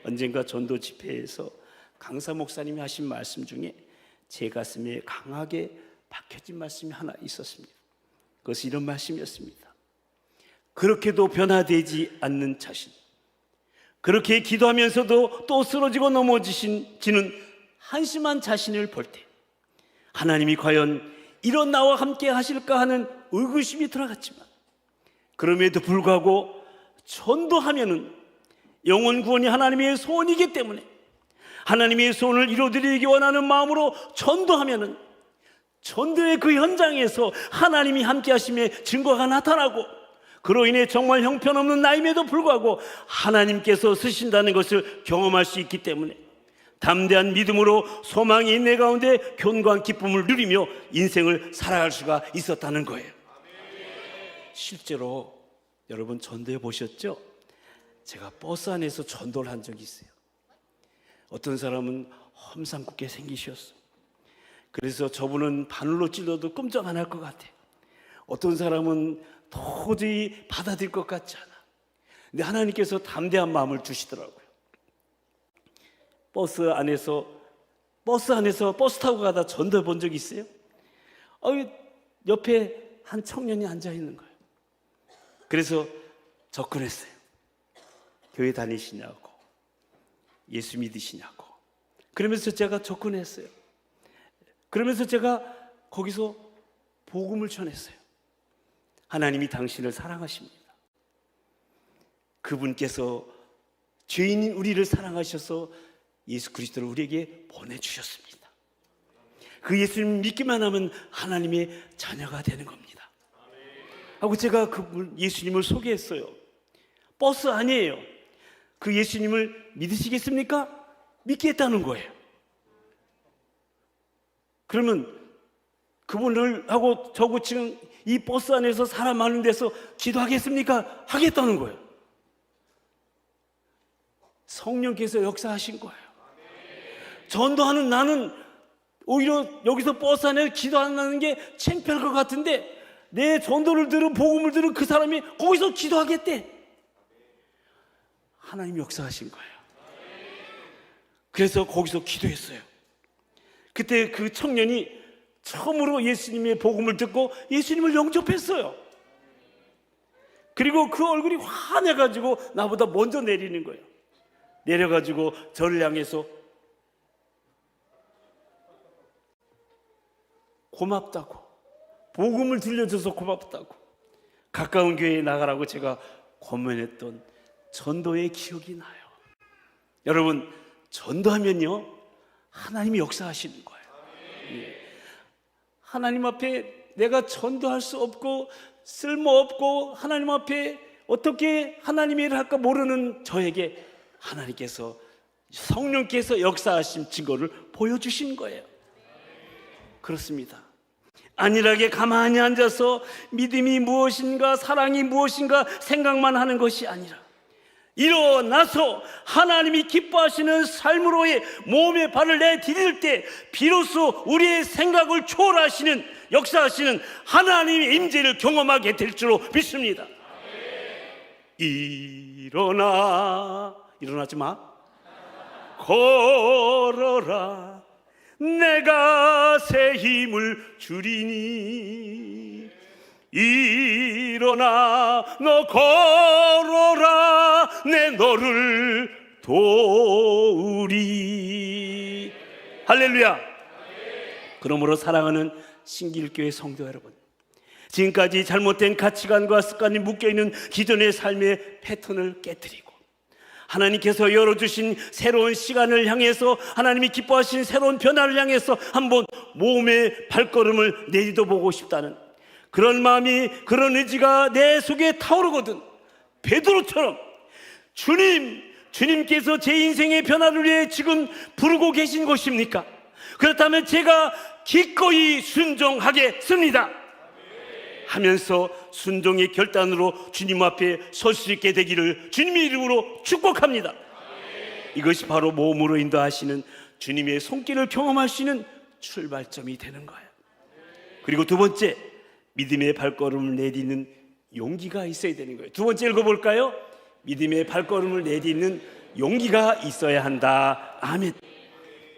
언젠가 전도 집회에서 강사 목사님이 하신 말씀 중에 제 가슴에 강하게 박혀진 말씀이 하나 있었습니다. 그것이 이런 말씀이었습니다. 그렇게도 변화되지 않는 자신, 그렇게 기도하면서도 또 쓰러지고 넘어지는 한심한 자신을 볼 때 하나님이 과연 이런 나와 함께 하실까 하는 의구심이 들어갔지만, 그럼에도 불구하고 전도하면은 영혼 구원이 하나님의 소원이기 때문에 하나님의 소원을 이루어드리기 원하는 마음으로 전도하면은 전도의 그 현장에서 하나님이 함께 하심의 증거가 나타나고, 그로 인해 정말 형편없는 나임에도 불구하고 하나님께서 쓰신다는 것을 경험할 수 있기 때문에 담대한 믿음으로 소망이 내 가운데 견고한 기쁨을 누리며 인생을 살아갈 수가 있었다는 거예요. 실제로 여러분 전도해 보셨죠? 제가 버스 안에서 전도를 한 적이 있어요. 어떤 사람은 험상궂게 생기셨어. 그래서 저분은 바늘로 찔러도 꼼짝 안 할 것 같아요. 어떤 사람은 도저히 받아들일 것 같지 않아. 근데 하나님께서 담대한 마음을 주시더라고요. 버스 안에서 버스 타고 가다 전도해 본 적이 있어요? 옆에 한 청년이 앉아 있는 거예요. 그래서 접근했어요. 교회 다니시냐고, 예수 믿으시냐고. 그러면서 제가 접근했어요. 그러면서 제가 거기서 복음을 전했어요. 하나님이 당신을 사랑하십니다. 그분께서 죄인인 우리를 사랑하셔서 예수 그리스도를 우리에게 보내주셨습니다. 그 예수님 믿기만 하면 하나님의 자녀가 되는 겁니다 하고 제가 그 예수님을 소개했어요. 버스 아니에요. 그 예수님을 믿으시겠습니까? 믿겠다는 거예요. 그러면 그분을 하고 저고 지금 이 버스 안에서 사람 많은 데서 기도하겠습니까? 하겠다는 거예요. 성령께서 역사하신 거예요. 전도하는 나는 오히려 여기서 버스 안에 기도 안 하는 게 창피할 것 같은데, 내 전도를 들은 복음을 들은 그 사람이 거기서 기도하겠대. 하나님이 역사하신 거예요. 그래서 거기서 기도했어요. 그때 그 청년이 처음으로 예수님의 복음을 듣고 예수님을 영접했어요. 그리고 그 얼굴이 환해가지고 나보다 먼저 내리는 거예요. 내려가지고 저를 향해서 고맙다고, 복음을 들려줘서 고맙다고, 가까운 교회에 나가라고 제가 권면했던 전도의 기억이 나요. 여러분, 전도하면요 하나님이 역사하시는 거예요. 하나님 앞에 내가 전도할 수 없고 쓸모없고 하나님 앞에 어떻게 하나님의 일을 할까 모르는 저에게 하나님께서, 성령께서 역사하신 증거를 보여주신 거예요. 그렇습니다. 안일하게 가만히 앉아서 믿음이 무엇인가, 사랑이 무엇인가 생각만 하는 것이 아니라 일어나서 하나님이 기뻐하시는 삶으로의 몸에 발을 내디딜 때 비로소 우리의 생각을 초월하시는, 역사하시는 하나님의 임재를 경험하게 될 줄로 믿습니다. 일어나지 마. 걸어라. 내가 새 힘을 주리니. 일어나 너 걸어라. 내 너를 도우리. 할렐루야. 그러므로 사랑하는 신길교회 성도 여러분, 지금까지 잘못된 가치관과 습관이 묶여있는 기존의 삶의 패턴을 깨뜨리고 하나님께서 열어주신 새로운 시간을 향해서, 하나님이 기뻐하신 새로운 변화를 향해서 한번 몸의 발걸음을 내딛어보고 싶다는 그런 마음이, 그런 의지가 내 속에 타오르거든. 베드로처럼 주님께서 제 인생의 변화를 위해 지금 부르고 계신 것입니까? 그렇다면 제가 기꺼이 순종하겠습니다 하면서 순종의 결단으로 주님 앞에 설 수 있게 되기를 주님의 이름으로 축복합니다. 이것이 바로 몸으로 인도하시는 주님의 손길을 경험할 수 있는 출발점이 되는 거예요. 그리고 두 번째, 믿음의 발걸음을 내딛는 용기가 있어야 되는 거예요. 두 번째 읽어볼까요? 믿음의 발걸음을 내딛는 용기가 있어야 한다. 아멘.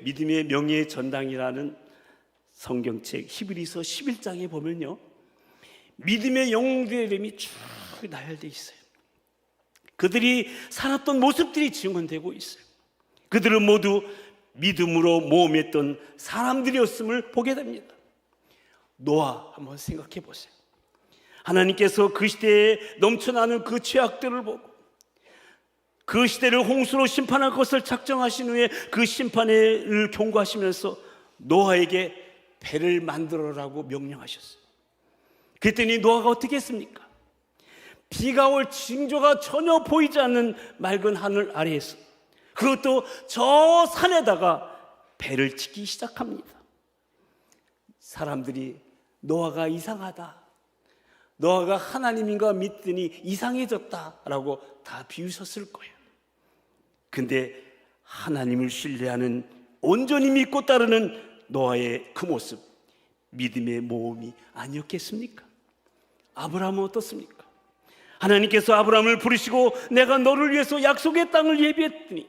믿음의 명예의 전당이라는 성경책 히브리서 11장에 보면요, 믿음의 영웅들의 이름이 쭉 나열되어 있어요. 그들이 살았던 모습들이 증언되고 있어요. 그들은 모두 믿음으로 모험했던 사람들이었음을 보게 됩니다. 노아 한번 생각해 보세요. 하나님께서 그 시대에 넘쳐나는 그 죄악들을 보고 그 시대를 홍수로 심판할 것을 작정하신 후에 그 심판을 경고하시면서 노아에게 배를 만들어라고 명령하셨어요. 그랬더니 노아가 어떻게 했습니까? 비가 올 징조가 전혀 보이지 않는 맑은 하늘 아래에서, 그것도 저 산에다가 배를 짓기 시작합니다. 사람들이 노아가 이상하다, 노아가 하나님인가 믿더니 이상해졌다라고 다 비웃었을 거예요. 근데 하나님을 신뢰하는, 온전히 믿고 따르는 노아의 그 모습, 믿음의 모험이 아니었겠습니까? 아브라함은 어떻습니까? 하나님께서 아브라함을 부르시고 내가 너를 위해서 약속의 땅을 예비했더니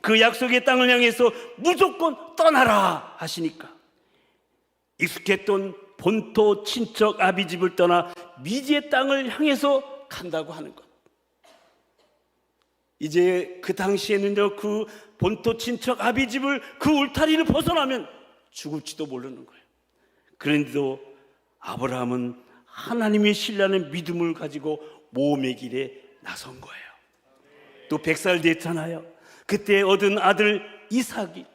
그 약속의 땅을 향해서 무조건 떠나라 하시니까 익숙했던 본토 친척 아비집을 떠나 미지의 땅을 향해서 간다고 하는 것. 이제 그 당시에는요, 그 본토 친척 아비집을, 그 울타리를 벗어나면 죽을지도 모르는 거예요. 그런데도 아브라함은 하나님의 신뢰하는 믿음을 가지고 모험의 길에 나선 거예요. 또 100살 됐잖아요. 그때 얻은 아들 이삭이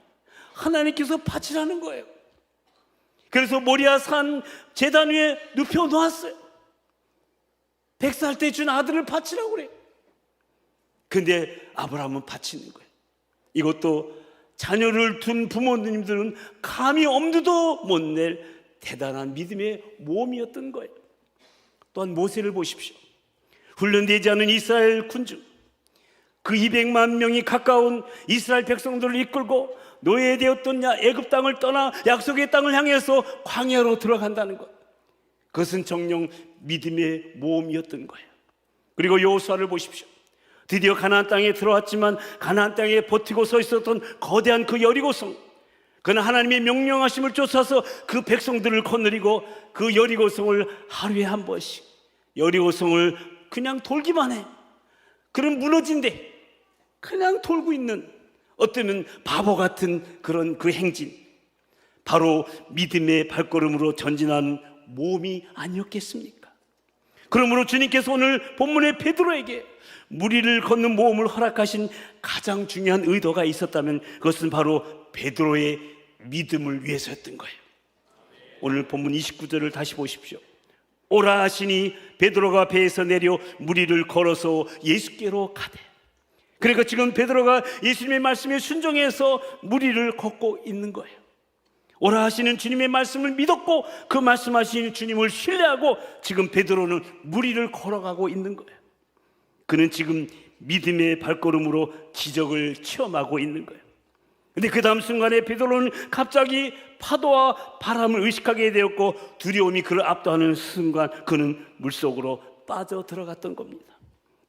하나님께서 바치라는 거예요. 그래서 모리아 산 제단 위에 눕혀 놓았어요. 100살 때 준 아들을 바치라고 그래요. 근데 아브라함은 바치는 거예요. 이것도 자녀를 둔 부모님들은 감히 엄두도 못 낼 대단한 믿음의 모험이었던 거예요. 또한 모세를 보십시오. 훈련되지 않은 이스라엘 군중, 그 200만 명이 가까운 이스라엘 백성들을 이끌고 노예되었던 애굽 땅을 떠나 약속의 땅을 향해서 광야로 들어간다는 것, 그것은 정녕 믿음의 모험이었던 거예요. 그리고 여호수아를 보십시오. 드디어 가나안 땅에 들어왔지만 가나안 땅에 버티고 서 있었던 거대한 그 여리고성, 그는 하나님의 명령하심을 쫓아서 그 백성들을 거느리고 그 여리고성을 하루에 한 번씩, 여리고성을 그냥 돌기만 해. 그런 무너진데 그냥 돌고 있는, 어쩌면 바보 같은 그런 그 행진, 바로 믿음의 발걸음으로 전진하는 모험이 아니었겠습니까? 그러므로 주님께서 오늘 본문의 베드로에게 무리를 걷는 모험을 허락하신 가장 중요한 의도가 있었다면 그것은 바로 베드로의 믿음을 위해서였던 거예요. 오늘 본문 29절을 다시 보십시오. 오라 하시니 베드로가 배에서 내려 무리를 걸어서 예수께로 가되. 그러니까 지금 베드로가 예수님의 말씀에 순종해서 무리를 걷고 있는 거예요. 오라 하시는 주님의 말씀을 믿었고 그 말씀하신 주님을 신뢰하고 지금 베드로는 무리를 걸어가고 있는 거예요. 그는 지금 믿음의 발걸음으로 기적을 체험하고 있는 거예요. 근데 그 다음 순간에 베드로는 갑자기 파도와 바람을 의식하게 되었고 두려움이 그를 압도하는 순간 그는 물속으로 빠져 들어갔던 겁니다.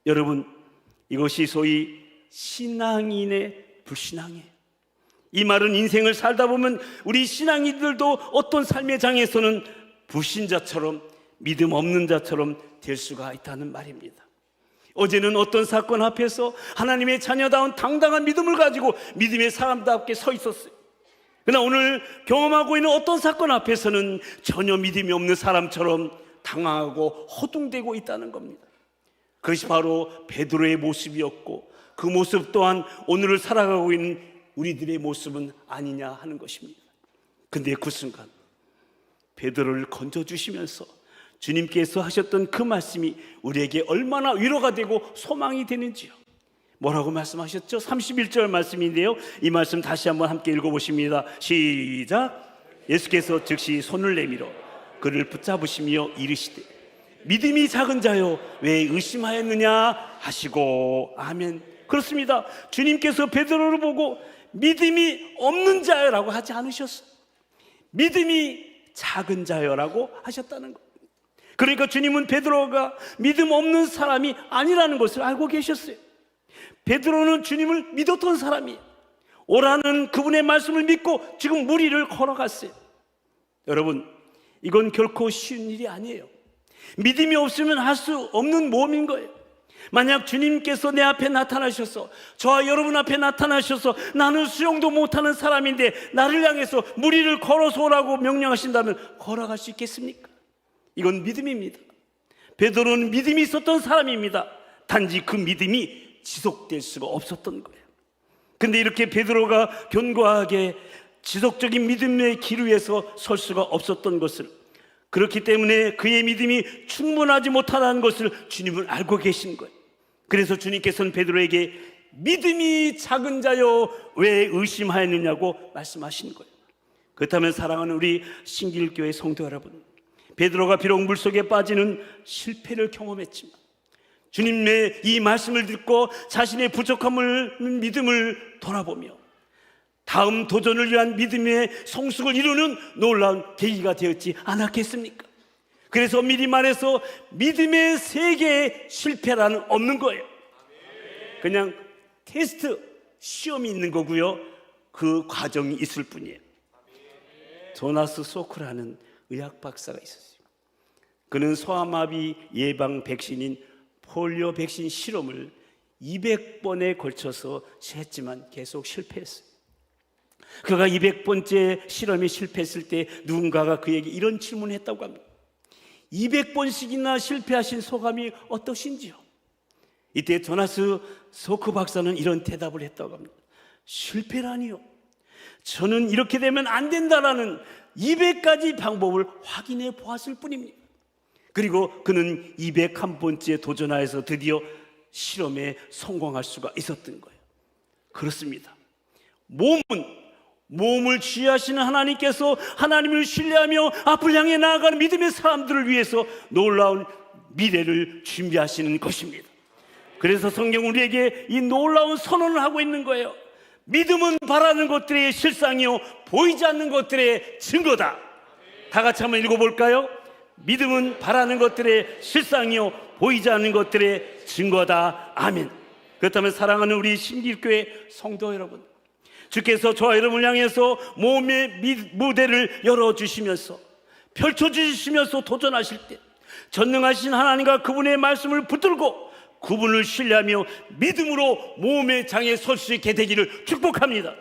여러분, 이것이 소위 신앙인의 불신앙이에요. 이 말은 인생을 살다 보면 우리 신앙인들도 어떤 삶의 장에서는 불신자처럼, 믿음 없는 자처럼 될 수가 있다는 말입니다. 어제는 어떤 사건 앞에서 하나님의 자녀다운 당당한 믿음을 가지고 믿음의 사람답게 서 있었어요. 그러나 오늘 경험하고 있는 어떤 사건 앞에서는 전혀 믿음이 없는 사람처럼 당황하고 허둥대고 있다는 겁니다. 그것이 바로 베드로의 모습이었고 그 모습 또한 오늘을 살아가고 있는 우리들의 모습은 아니냐 하는 것입니다. 근데 그 순간 베드로를 건져주시면서 주님께서 하셨던 그 말씀이 우리에게 얼마나 위로가 되고 소망이 되는지요. 뭐라고 말씀하셨죠? 31절 말씀인데요, 이 말씀 다시 한번 함께 읽어보십니다. 시작. 예수께서 즉시 손을 내밀어 그를 붙잡으시며 이르시되 믿음이 작은 자여 왜 의심하였느냐 하시고. 아멘. 그렇습니다. 주님께서 베드로를 보고 믿음이 없는 자여라고 하지 않으셨어요. 믿음이 작은 자여라고 하셨다는 거예요. 그러니까 주님은 베드로가 믿음 없는 사람이 아니라는 것을 알고 계셨어요. 베드로는 주님을 믿었던 사람이에요. 오라는 그분의 말씀을 믿고 지금 무리를 걸어갔어요. 여러분, 이건 결코 쉬운 일이 아니에요. 믿음이 없으면 할 수 없는 모험인 거예요. 만약 주님께서 내 앞에 나타나셔서, 저와 여러분 앞에 나타나셔서 나는 수영도 못하는 사람인데 나를 향해서 무리를 걸어서 오라고 명령하신다면 걸어갈 수 있겠습니까? 이건 믿음입니다. 베드로는 믿음이 있었던 사람입니다. 단지 그 믿음이 지속될 수가 없었던 거예요. 근데 이렇게 베드로가 견고하게 지속적인 믿음의 길 위에서 설 수가 없었던 것을, 그렇기 때문에 그의 믿음이 충분하지 못하다는 것을 주님은 알고 계신 거예요. 그래서 주님께서는 베드로에게 믿음이 작은 자여 왜 의심하였느냐고 말씀하신 거예요. 그렇다면 사랑하는 우리 신길교회 성도 여러분, 베드로가 비록 물속에 빠지는 실패를 경험했지만 주님의 이 말씀을 듣고 자신의 부족함을, 믿음을 돌아보며 다음 도전을 위한 믿음의 성숙을 이루는 놀라운 계기가 되었지 않았겠습니까? 그래서 미리 말해서 믿음의 세계에 실패라는 없는 거예요. 그냥 테스트, 시험이 있는 거고요. 그 과정이 있을 뿐이에요. 조나스 소크라는 의학 박사가 있었어요. 그는 소아마비 예방 백신인 폴리오 백신 실험을 200번에 걸쳐서 했지만 계속 실패했어요. 그가 200번째 실험에 실패했을 때 누군가가 그에게 이런 질문을 했다고 합니다. 200번씩이나 실패하신 소감이 어떠신지요? 이때 조나스 소크 박사는 이런 대답을 했다고 합니다. 실패라니요? 저는 이렇게 되면 안 된다라는 200가지 방법을 확인해 보았을 뿐입니다. 그리고 그는 201번째 도전하여서 드디어 실험에 성공할 수가 있었던 거예요. 그렇습니다. 몸을 지휘하시는 하나님께서 하나님을 신뢰하며 앞을 향해 나아가는 믿음의 사람들을 위해서 놀라운 미래를 준비하시는 것입니다. 그래서 성경 우리에게 이 놀라운 선언을 하고 있는 거예요. 믿음은 바라는 것들의 실상이요 보이지 않는 것들의 증거다. 다 같이 한번 읽어볼까요? 믿음은 바라는 것들의 실상이요 보이지 않는 것들의 증거다. 아멘. 그렇다면 사랑하는 우리 신길교회 성도 여러분, 주께서 저와 여러분을 향해서 모험의 무대를 열어주시면서 펼쳐주시면서 도전하실 때 전능하신 하나님과 그분의 말씀을 붙들고 그분을 신뢰하며 믿음으로 모험의 장에 설 수 있게 되기를 축복합니다.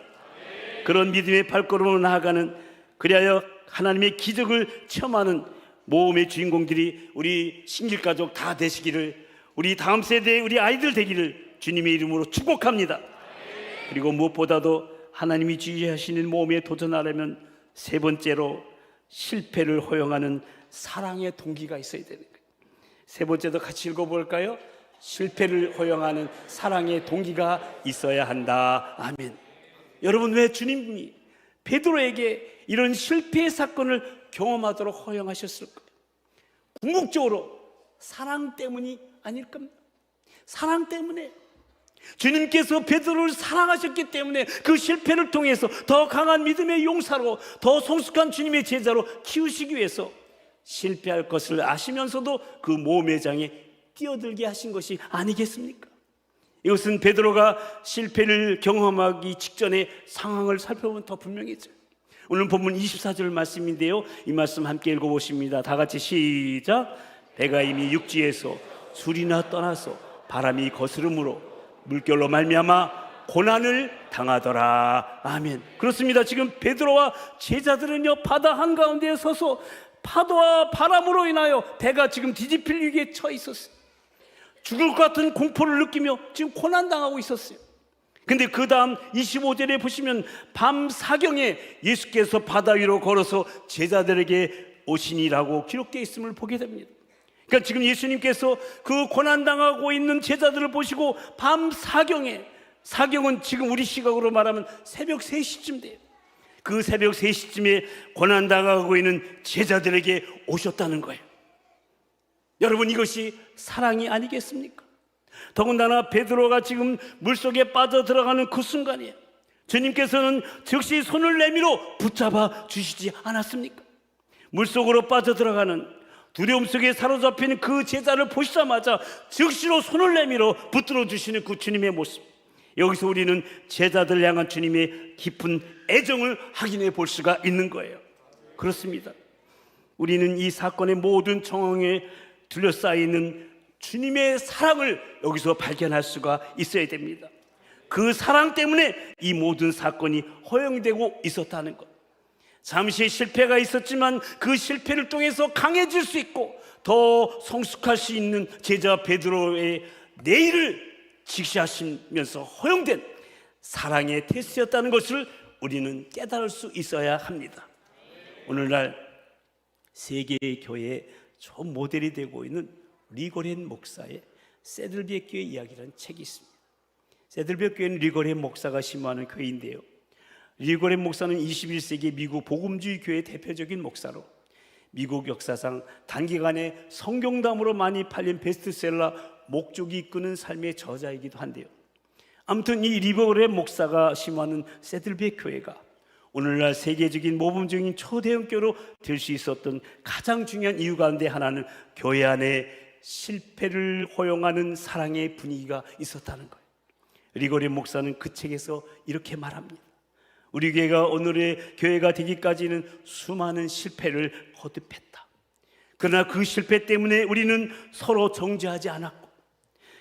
그런 믿음의 발걸음으로 나아가는, 그리하여 하나님의 기적을 체험하는 모험의 주인공들이 우리 신길가족 다 되시기를, 우리 다음 세대의 우리 아이들 되기를 주님의 이름으로 축복합니다. 그리고 무엇보다도 하나님이 지휘하시는 모험에 도전하려면 세 번째로 실패를 허용하는 사랑의 동기가 있어야 되는 거예요. 세 번째도 같이 읽어볼까요? 실패를 허용하는 사랑의 동기가 있어야 한다. 아멘. 여러분, 왜 주님이 베드로에게 이런 실패의 사건을 경험하도록 허용하셨을까요? 궁극적으로 사랑 때문이 아닐 겁니다. 사랑 때문에. 주님께서 베드로를 사랑하셨기 때문에 그 실패를 통해서 더 강한 믿음의 용사로, 더 성숙한 주님의 제자로 키우시기 위해서 실패할 것을 아시면서도 그 모험의 장에 뛰어들게 하신 것이 아니겠습니까? 이것은 베드로가 실패를 경험하기 직전의 상황을 살펴보면 더 분명해져요. 오늘 본문 24절 말씀인데요, 이 말씀 함께 읽어보십니다. 다 같이 시작. 배가 이미 육지에서 술이나 떠나서 바람이 거스름으로 물결로 말미암아 고난을 당하더라. 아멘. 그렇습니다. 지금 베드로와 제자들은요, 바다 한가운데에 서서 파도와 바람으로 인하여 배가 지금 뒤집힐 위기에 처해 있었어요. 죽을 것 같은 공포를 느끼며 지금 고난당하고 있었어요. 근데 그 다음 25절에 보시면 밤 사경에 예수께서 바다 위로 걸어서 제자들에게 오시니라고 기록되어 있음을 보게 됩니다. 그러니까 지금 예수님께서 그 고난당하고 있는 제자들을 보시고 밤 사경에, 사경은 지금 우리 시각으로 말하면 새벽 3시쯤 돼요. 그 새벽 3시쯤에 고난당하고 있는 제자들에게 오셨다는 거예요. 여러분, 이것이 사랑이 아니겠습니까? 더군다나 베드로가 지금 물속에 빠져 들어가는 그 순간이에요. 주님께서는 즉시 손을 내밀어 붙잡아 주시지 않았습니까? 물속으로 빠져들어가는 두려움 속에 사로잡힌 그 제자를 보시자마자 즉시로 손을 내밀어 붙들어 주시는 그 주님의 모습, 여기서 우리는 제자들 향한 주님의 깊은 애정을 확인해 볼 수가 있는 거예요. 그렇습니다. 우리는 이 사건의 모든 정황에 둘러싸이는 주님의 사랑을 여기서 발견할 수가 있어야 됩니다. 그 사랑 때문에 이 모든 사건이 허용되고 있었다는 것. 잠시 실패가 있었지만 그 실패를 통해서 강해질 수 있고 더 성숙할 수 있는 제자 베드로의 내일을 직시하시면서 허용된 사랑의 테스트였다는 것을 우리는 깨달을 수 있어야 합니다. 오늘날 세계의 교회의 좋은 모델이 되고 있는 리고렌 목사의 세들비에 교회 이야기라는 책이 있습니다. 세들비에 교회는 리고렌 목사가 심호하는 교회인데요, 리고렌 목사는 21세기 미국 복음주의 교회의 대표적인 목사로 미국 역사상 단기간에 성경담으로 많이 팔린 베스트셀러 목적이 이끄는 삶의 저자이기도 한데요, 아무튼 이 리고렌 목사가 심호하는 세들비에 교회가 오늘날 세계적인 모범적인 초대형 교회로 될 수 있었던 가장 중요한 이유 가운데 하나는 교회 안에 실패를 허용하는 사랑의 분위기가 있었다는 거예요. 리고렌 목사는 그 책에서 이렇게 말합니다. 우리 교회가 오늘의 교회가 되기까지는 수많은 실패를 거듭했다. 그러나 그 실패 때문에 우리는 서로 정죄하지 않았고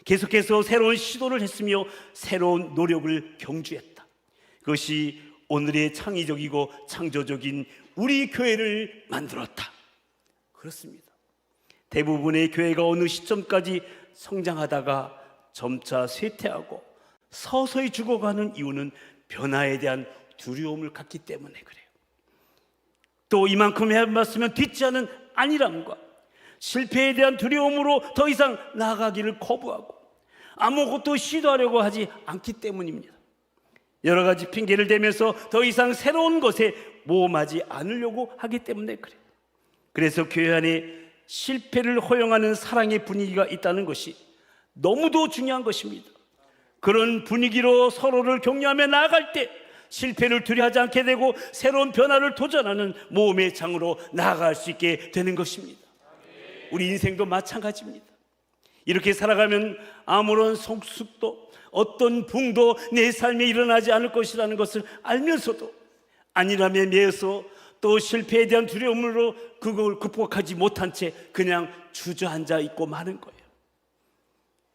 계속해서 새로운 시도를 했으며 새로운 노력을 경주했다. 그것이 오늘의 창의적이고 창조적인 우리 교회를 만들었다. 그렇습니다. 대부분의 교회가 어느 시점까지 성장하다가 점차 쇠퇴하고 서서히 죽어가는 이유는 변화에 대한 두려움을 갖기 때문에 그래요. 또 이만큼 해봤으면 뒤지 않은 안일함과 실패에 대한 두려움으로 더 이상 나아가기를 거부하고 아무것도 시도하려고 하지 않기 때문입니다. 여러 가지 핑계를 대면서 더 이상 새로운 것에 모험하지 않으려고 하기 때문에 그래요. 그래서 교회 안에 실패를 허용하는 사랑의 분위기가 있다는 것이 너무도 중요한 것입니다. 그런 분위기로 서로를 격려하며 나아갈 때 실패를 두려워하지 않게 되고 새로운 변화를 도전하는 모험의 장으로 나아갈 수 있게 되는 것입니다. 우리 인생도 마찬가지입니다. 이렇게 살아가면 아무런 성숙도 어떤 붕도 내 삶에 일어나지 않을 것이라는 것을 알면서도 안일함에 매여서 또 실패에 대한 두려움으로 그걸 극복하지 못한 채 그냥 주저앉아 있고 마는 거예요.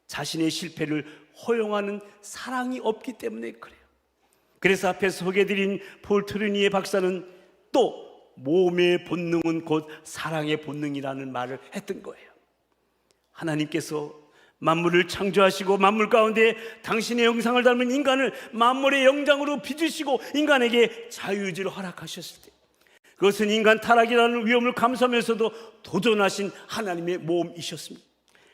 자신의 실패를 허용하는 사랑이 없기 때문에 그래요. 그래서 앞에서 소개해드린 폴 트루니의 박사는 또 모험의 본능은 곧 사랑의 본능이라는 말을 했던 거예요. 하나님께서 만물을 창조하시고 만물 가운데 당신의 형상을 닮은 인간을 만물의 영장으로 빚으시고 인간에게 자유의지를 허락하셨을 때 그것은 인간 타락이라는 위험을 감수하면서도 도전하신 하나님의 모험이셨습니다.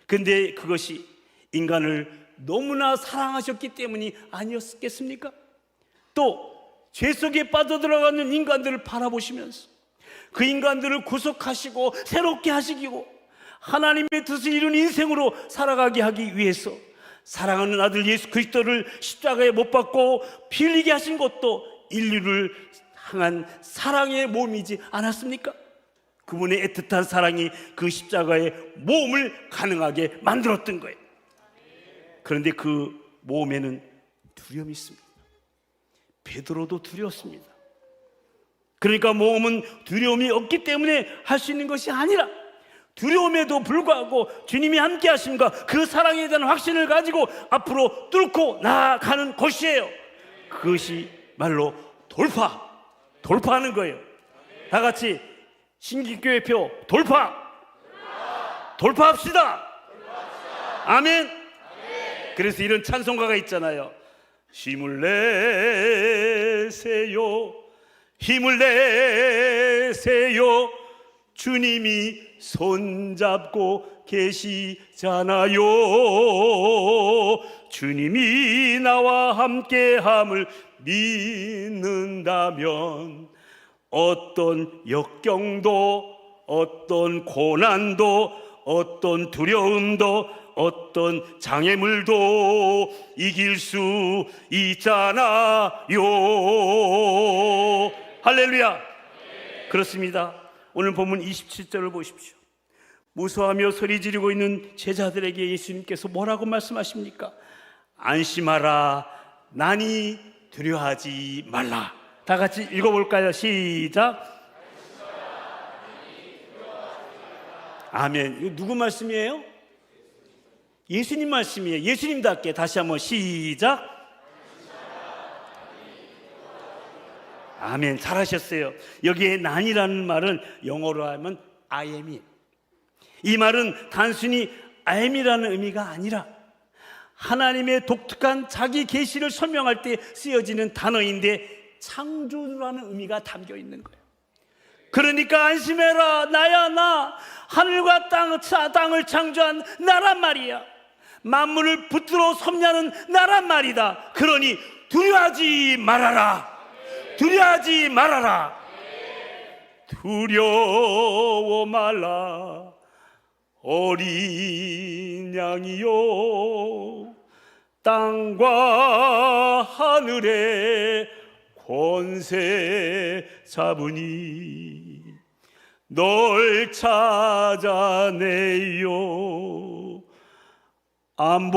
그런데 그것이 인간을 너무나 사랑하셨기 때문이 아니었겠습니까? 또 죄 속에 빠져들어가는 인간들을 바라보시면서 그 인간들을 구속하시고 새롭게 하시고 하나님의 뜻을 이룬 인생으로 살아가게 하기 위해서 사랑하는 아들 예수 그리스도를 십자가에 못 박고 피 흘리게 하신 것도 인류를 향한 사랑의 몸이지 않았습니까? 그분의 애틋한 사랑이 그 십자가의 모험을 가능하게 만들었던 거예요. 그런데 그 모험에는 두려움이 있습니다. 베드로도 두려웠습니다. 그러니까 모험은 두려움이 없기 때문에 할 수 있는 것이 아니라 두려움에도 불구하고 주님이 함께 하심과 그 사랑에 대한 확신을 가지고 앞으로 뚫고 나아가는 것이에요. 그것이 말로 돌파하는 거예요. 다 같이 신기교회표 돌파합시다. 아멘. 그래서 이런 찬송가가 있잖아요. 힘을 내세요 주님이 손잡고 계시잖아요. 주님이 나와 함께함을 믿는다면 어떤 역경도 어떤 고난도 어떤 두려움도 어떤 장애물도 이길 수 있잖아요. 할렐루야. 그렇습니다. 오늘 본문 27절을 보십시오. 무서워하며 소리 지르고 있는 제자들에게 예수님께서 뭐라고 말씀하십니까? 안심하라, 나니 두려워하지 말라. 다 같이 읽어볼까요? 시작. 아멘. 이거 누구 말씀이에요? 예수님 말씀이에요. 예수님답게 다시 한번 시작. 아멘. 잘하셨어요. 여기에 난이라는 말은 영어로 하면 I am이, 이 말은 단순히 I am이라는 의미가 아니라 하나님의 독특한 자기 계시를 설명할 때 쓰여지는 단어인데 창조주라는 의미가 담겨 있는 거예요. 그러니까 안심해라, 나야 나, 하늘과 땅을 창조한 나란 말이야. 만물을 붙들어 섭냐는 나란 말이다. 그러니 두려워하지 말아라. 두려워하지 말아라. 두려워 말라, 어린 양이요, 땅과 하늘의 권세 잡으니 널 찾아내요. 안보하시리니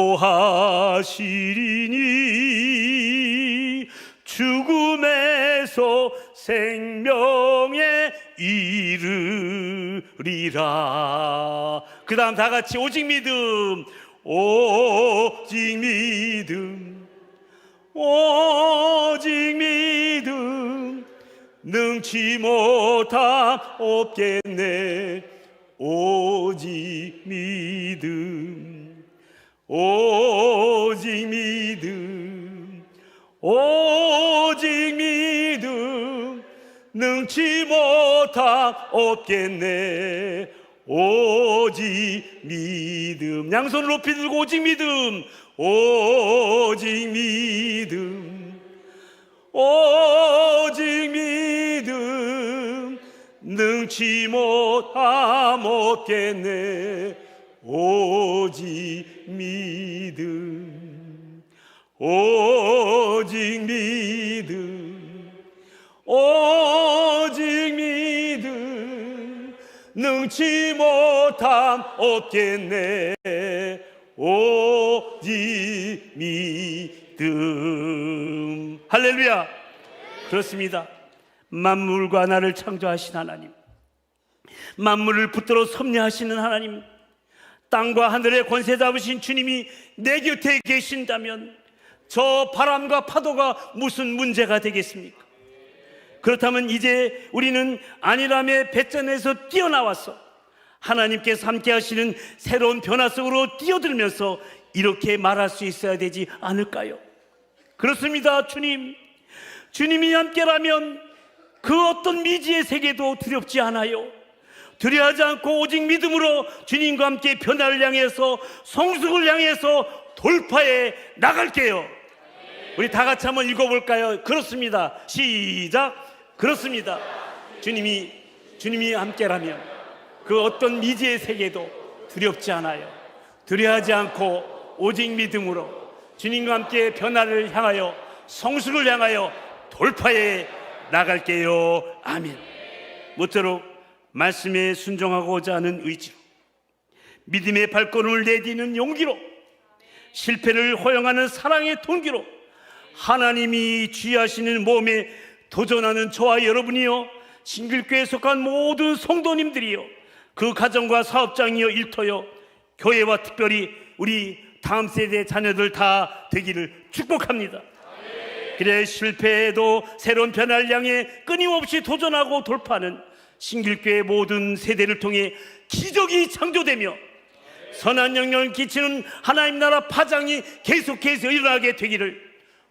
죽음에서 생명에 이르리라. 그 다음 다 같이 오직 믿음, 오직 믿음, 오직 믿음, 능치 못함 없겠네. 오직 믿음, 오직 믿음, 오직 믿음, 능치 못함 없겠네. 오직 믿음. 양손을 높이 들고 오직 믿음, 오직 믿음, 오직 믿음, 능치 못함 없겠네. 오직 믿음, 오직 믿음, 오직 믿음, 능치 못함 없겠네. 오직 믿음. 할렐루야. 그렇습니다. 만물과 나를 창조하신 하나님, 만물을 붙들어 섭리하시는 하나님, 땅과 하늘의 권세 잡으신 주님이 내 곁에 계신다면 저 바람과 파도가 무슨 문제가 되겠습니까? 그렇다면 이제 우리는 안일함의 배전에서 뛰어나와서 하나님께서 함께 하시는 새로운 변화 속으로 뛰어들면서 이렇게 말할 수 있어야 되지 않을까요? 그렇습니다. 주님이 함께라면 그 어떤 미지의 세계도 두렵지 않아요. 두려워하지 않고 오직 믿음으로 주님과 함께 변화를 향해서, 성숙을 향해서 돌파해 나갈게요. 우리 다 같이 한번 읽어볼까요? 그렇습니다. 시작. 그렇습니다. 주님이 함께라면 그 어떤 미지의 세계도 두렵지 않아요. 두려워하지 않고 오직 믿음으로 주님과 함께 변화를 향하여, 성숙을 향하여 돌파해 나갈게요. 아멘. 모쪼록 말씀에 순종하고자 하는 의지로, 믿음의 발걸음을 내디는 용기로, 실패를 허용하는 사랑의 동기로 하나님이 주의하시는 몸에 도전하는 저와 여러분이요, 신길교회에 속한 모든 성도님들이요, 그 가정과 사업장이요, 일터요, 교회와 특별히 우리 다음 세대 자녀들 다 되기를 축복합니다. 그래 실패에도 새로운 변화를 향해 끊임없이 도전하고 돌파하는 신길교회 모든 세대를 통해 기적이 창조되며 선한 영향을 끼치는 하나님 나라 파장이 계속해서 일어나게 되기를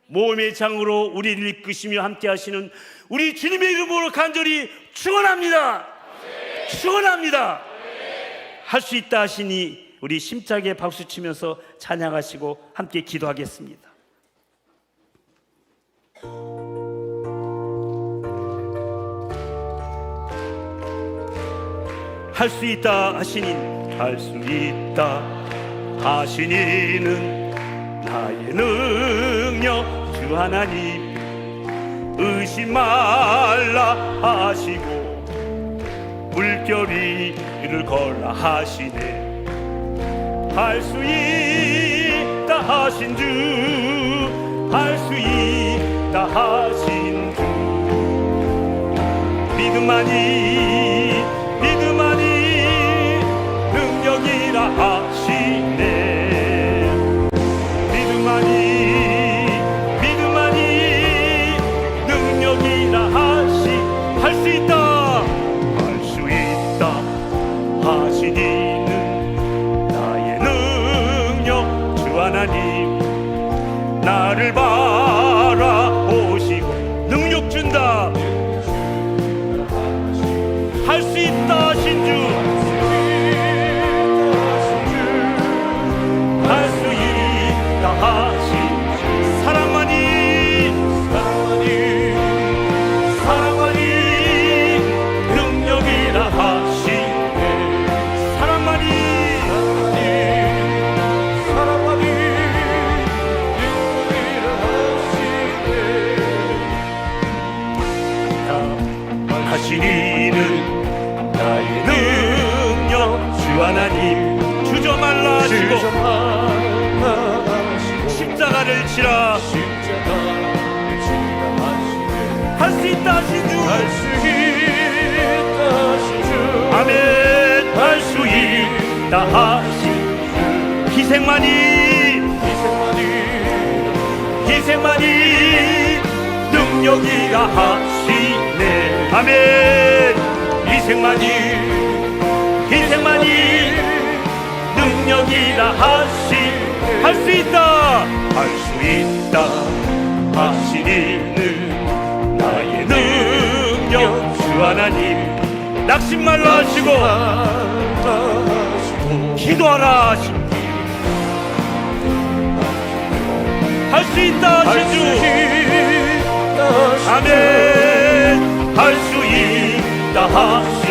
모험의 장으로 우리를 이끄시며 함께 하시는 우리 주님의 이름으로 간절히 축원합니다. 축원합니다. 할 수 있다 하시니 우리 심차게 박수치면서 찬양하시고 함께 기도하겠습니다. 할 수 있다 하시니 할 수 있다 하신 이는 나의 능력 주 하나님 의심 말라 하시고 물결 위를 걸라 하시네 할 수 있다 하신 주 할 수 있다 하신 주 믿음만이 능력이라 하시네 믿음만이 능력이라 할 수 있다 하신 이는 나의 능력 주 하나님 나를 바라보시고 능력 준다 할 수 있다 하신 주 할 수 있다 하신 주 사랑만이 능력이라 하시네 사랑만이 능력이라 하시네 하신 이는 나의 능력 주 하나님 주저 말라 하시고 십자가를 치라 할 수 있다 하신 주 아멘 할 수 있다 하신 주 희생만이 능력이라 하시네 아멘 희생만이 능력이라 할 수 있다 하신 이는 나의 능력 주 하나님 낙심 말라 하시고 기도하라 하시고 할 수 있다 하신 주 아멘 할 수 있다 하신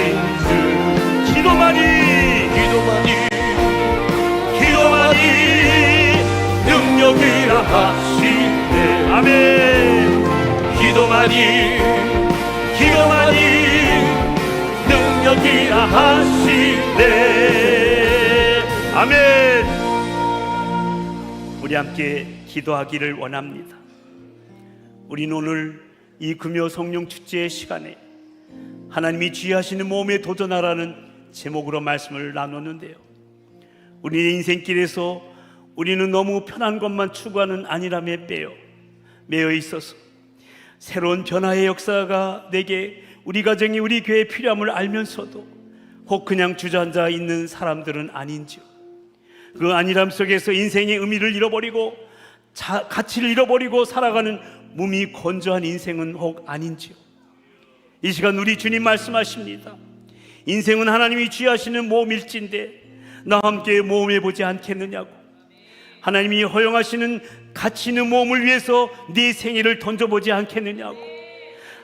주 기도만이 능력이라 하시네 아멘 기도만이 능력이라 하시네 아멘 우리 함께 기도하기를 원합니다. 우리는 오늘 이 금요 성령 축제의 시간에 하나님이 지휘하시는 몸에 도전하라는 제목으로 말씀을 나눴는데요, 우리의 인생길에서 우리는 너무 편한 것만 추구하는 안일함에 매여 있어서 새로운 변화의 역사가 내게 우리 가정이 우리 교회에 필요함을 알면서도 혹 그냥 주저앉아 있는 사람들은 아닌지요. 그 안일함 속에서 인생의 의미를 잃어버리고 가치를 잃어버리고 살아가는 몸이 건조한 인생은 혹 아닌지요. 이 시간 우리 주님 말씀하십니다. 인생은 하나님이 지휘하시는 모험일진데 나와 함께 모험해보지 않겠느냐고. 하나님이 허용하시는 가치 있는 모험을 위해서 네 생애를 던져보지 않겠느냐고.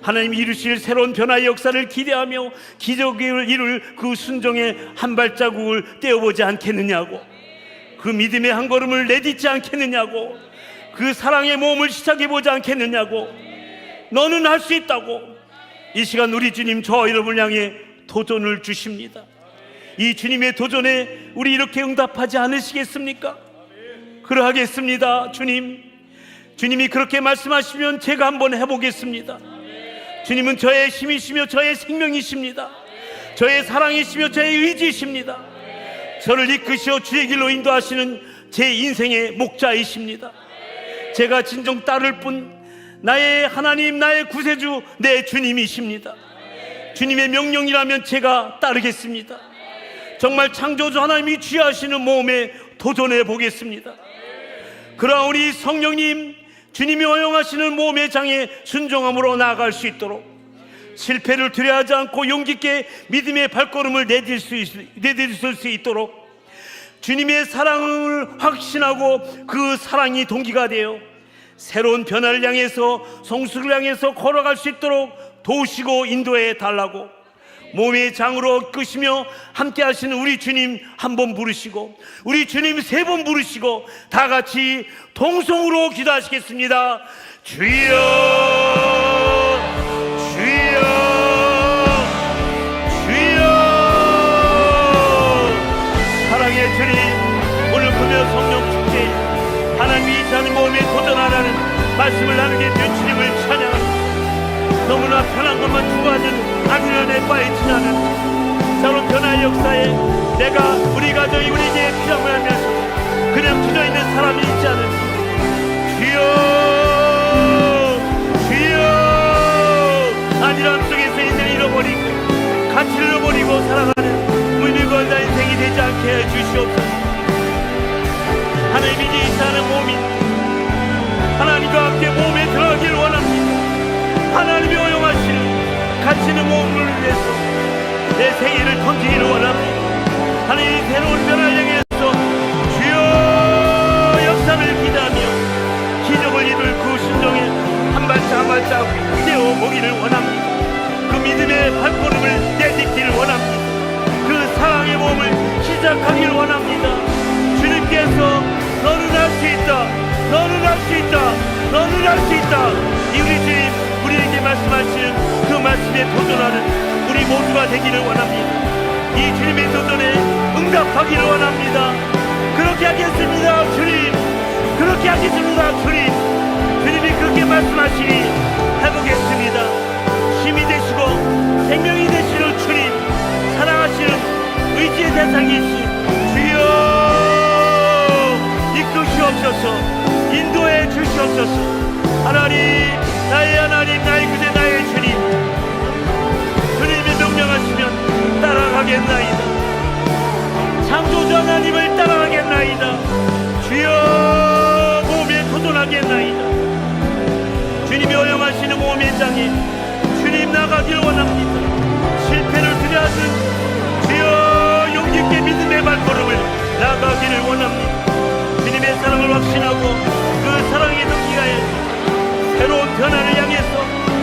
하나님이 이루실 새로운 변화의 역사를 기대하며 기적을 이룰 그 순종의 한 발자국을 떼어보지 않겠느냐고. 그 믿음의 한 걸음을 내딛지 않겠느냐고. 그 사랑의 모험을 시작해보지 않겠느냐고. 너는 할 수 있다고. 이 시간 우리 주님 저와 여러분을 향해 도전을 주십니다. 이 주님의 도전에 우리 이렇게 응답하지 않으시겠습니까? 그러하겠습니다. 주님이 그렇게 말씀하시면 제가 한번 해보겠습니다. 주님은 저의 힘이시며 저의 생명이십니다. 저의 사랑이시며 저의 의지이십니다. 저를 이끄시어 주의 길로 인도하시는 제 인생의 목자이십니다. 제가 진정 따를 뿐 나의 하나님, 나의 구세주, 내 주님이십니다. 주님의 명령이라면 제가 따르겠습니다. 정말 창조주 하나님이 지휘하시는 모험에 도전해 보겠습니다. 그러나 우리 성령님, 주님이 허용하시는 모험의 장에 순종함으로 나아갈 수 있도록 실패를 두려워하지 않고 용기 있게 믿음의 발걸음을 내딜 수 있도록 주님의 사랑을 확신하고 그 사랑이 동기가 되어 새로운 변화를 향해서 성숙을 향해서 걸어갈 수 있도록 도우시고 인도해 달라고 몸의 장으로 끄시며 함께 하시는 우리 주님 한 번 부르시고 우리 주님 세 번 부르시고 다 같이 동성으로 기도하시겠습니다. 주여 주여 주여. 사랑의 주님, 오늘 금요 성령 축제 하나님이 있다는 몸에 도전하라는 말씀을 나누게 된 주님을 찬양합니다. 너무나 편한 것만 추구하는 악년의 바에 지나는 새로운 변화의 역사에 내가 우리 가정이 우리 교회에 필요함을 알면서 그냥 주저 있는 사람이 있지 않은지 주여 주여. 안일함 속에서 인생을 잃어버리고 가치를 잃어버리고 살아가는 물밀거리다 인생이 되지 않게 해주시옵소서. 하나님이 이사하는 몸이 하나님과 함께 몸에 들어가기를 원합니다. 하나님이 허용하시는 갇히는 몸을 위해서 내 생애를 던지기를 원합니다. 하나님이 새로운 변화를 향해서 주여 역사를 기대하며 기적을 이룰 그 심정에 한 발짝 한 발짝 뛰어보기를 원합니다. 그 믿음의 발걸음을 내딛기를 원합니다. 그 사랑의 몸을 시작하기를 원합니다. 주님께서 너는 할 수 있다, 너는 할 수 있다, 너는 할 수 있다. 이 우리 주님 우리에게 말씀하시는 그 말씀에 도전하는 우리 모두가 되기를 원합니다. 이 주님의 도전에 응답하기를 원합니다. 그렇게 하겠습니다 주님, 그렇게 하겠습니다 주님. 주님이 그렇게 말씀하시니 해보겠습니다. 힘이 되시고 생명이 되시는 주님, 사랑하시는 의지의 대상이신 주여 이끄시옵소서, 인도해 주시옵소서. 하나님, 나의 하나님, 나의 그대 나의 주님, 주님이 명령하시면 따라가겠나이다. 창조주 하나님을 따라가겠나이다. 주여 몸에 도전하겠나이다. 주님이 허용하시는 몸의 장에 주님 나가기를 원합니다. 실패를 두려워하는 주여 용기 있게 믿음의 발걸음을 나가기를 원합니다. 주님의 사랑을 확신하고 그 사랑의 동기가에 새로운 변화를 향해서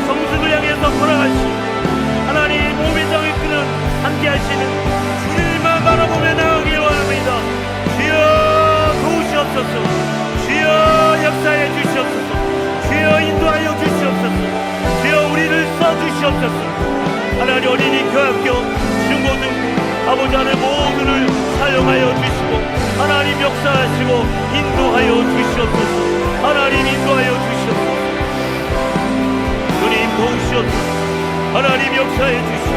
성숙을 향해서 걸어가시고 하나님 몸의 장을 끄는 함께 하시는 주님만 바라보며 나가기를 원합니다. 주여 도우시옵소서, 주여 역사해 주시옵소서, 주여 인도하여 주시옵소서, 주여 우리를 써주시옵소서. 하나님 어린이 교학교 중고등부 아버지 하나님 모두를 사용하여 주시고 하나님 역사하시고 인도하여 주시옵소서. 하나님 인도하여 주시옵소서. 주님 도우시옵소서. 하나님 역사해 주시옵소서.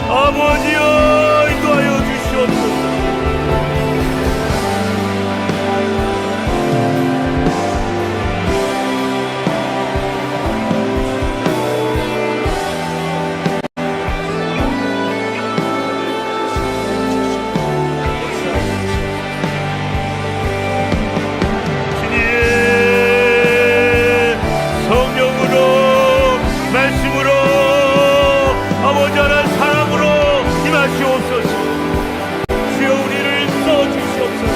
아버지여 인도하여 주시옵소서. 주님 성령으로 말씀으로 아버지 하나님 사랑으로 임하시옵소서. 주여 우리를 써주시옵소서.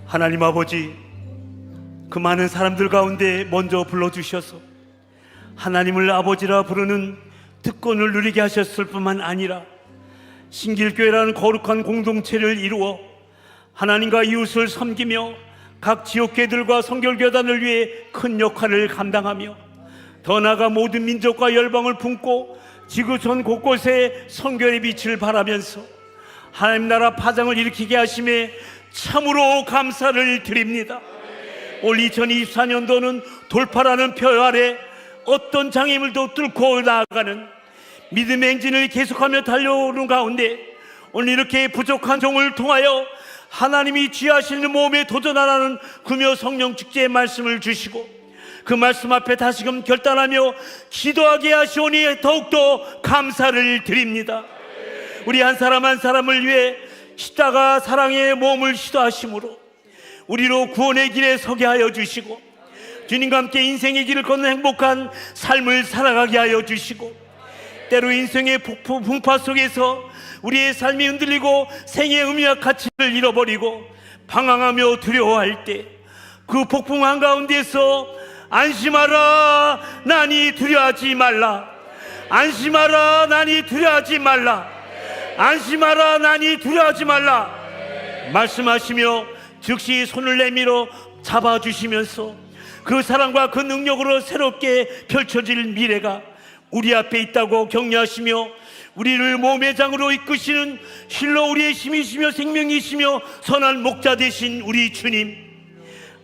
하나님 아버지, 그 많은 사람들 가운데 먼저 불러주셔서 하나님을 아버지라 부르는 특권을 누리게 하셨을 뿐만 아니라 신길교회라는 거룩한 공동체를 이루어 하나님과 이웃을 섬기며 각 지역교회들과 선결교단을 위해 큰 역할을 감당하며 더 나아가 모든 민족과 열방을 품고 지구촌 곳곳에 선결의 빛을 발하면서 하나님 나라 파장을 일으키게 하심에 참으로 감사를 드립니다. 올 2024년도는 돌파라는 표 아래 어떤 장애물도 뚫고 나아가는 믿음의 행진을 계속하며 달려오는 가운데 오늘 이렇게 부족한 종을 통하여 하나님이 취하시는 몸에 도전하라는 금요 성령 축제의 말씀을 주시고 그 말씀 앞에 다시금 결단하며 기도하게 하시오니 더욱더 감사를 드립니다. 우리 한 사람 한 사람을 위해 십자가 사랑의 몸을 시도하심으로 우리로 구원의 길에 서게 하여 주시고 주님과 함께 인생의 길을 걷는 행복한 삶을 살아가게 하여 주시고 때로 인생의 풍파 속에서 우리의 삶이 흔들리고 생의 의미와 가치를 잃어버리고 방황하며 두려워할 때 그 폭풍 한가운데서 안심하라 나니 두려워하지 말라, 안심하라 나니 두려워하지 말라, 안심하라 나니 두려워하지 말라 말씀하시며 즉시 손을 내밀어 잡아주시면서 그 사랑과 그 능력으로 새롭게 펼쳐질 미래가 우리 앞에 있다고 격려하시며 우리를 몸의 장으로 이끄시는 실로 우리의 힘이시며 생명이시며 선한 목자 되신 우리 주님,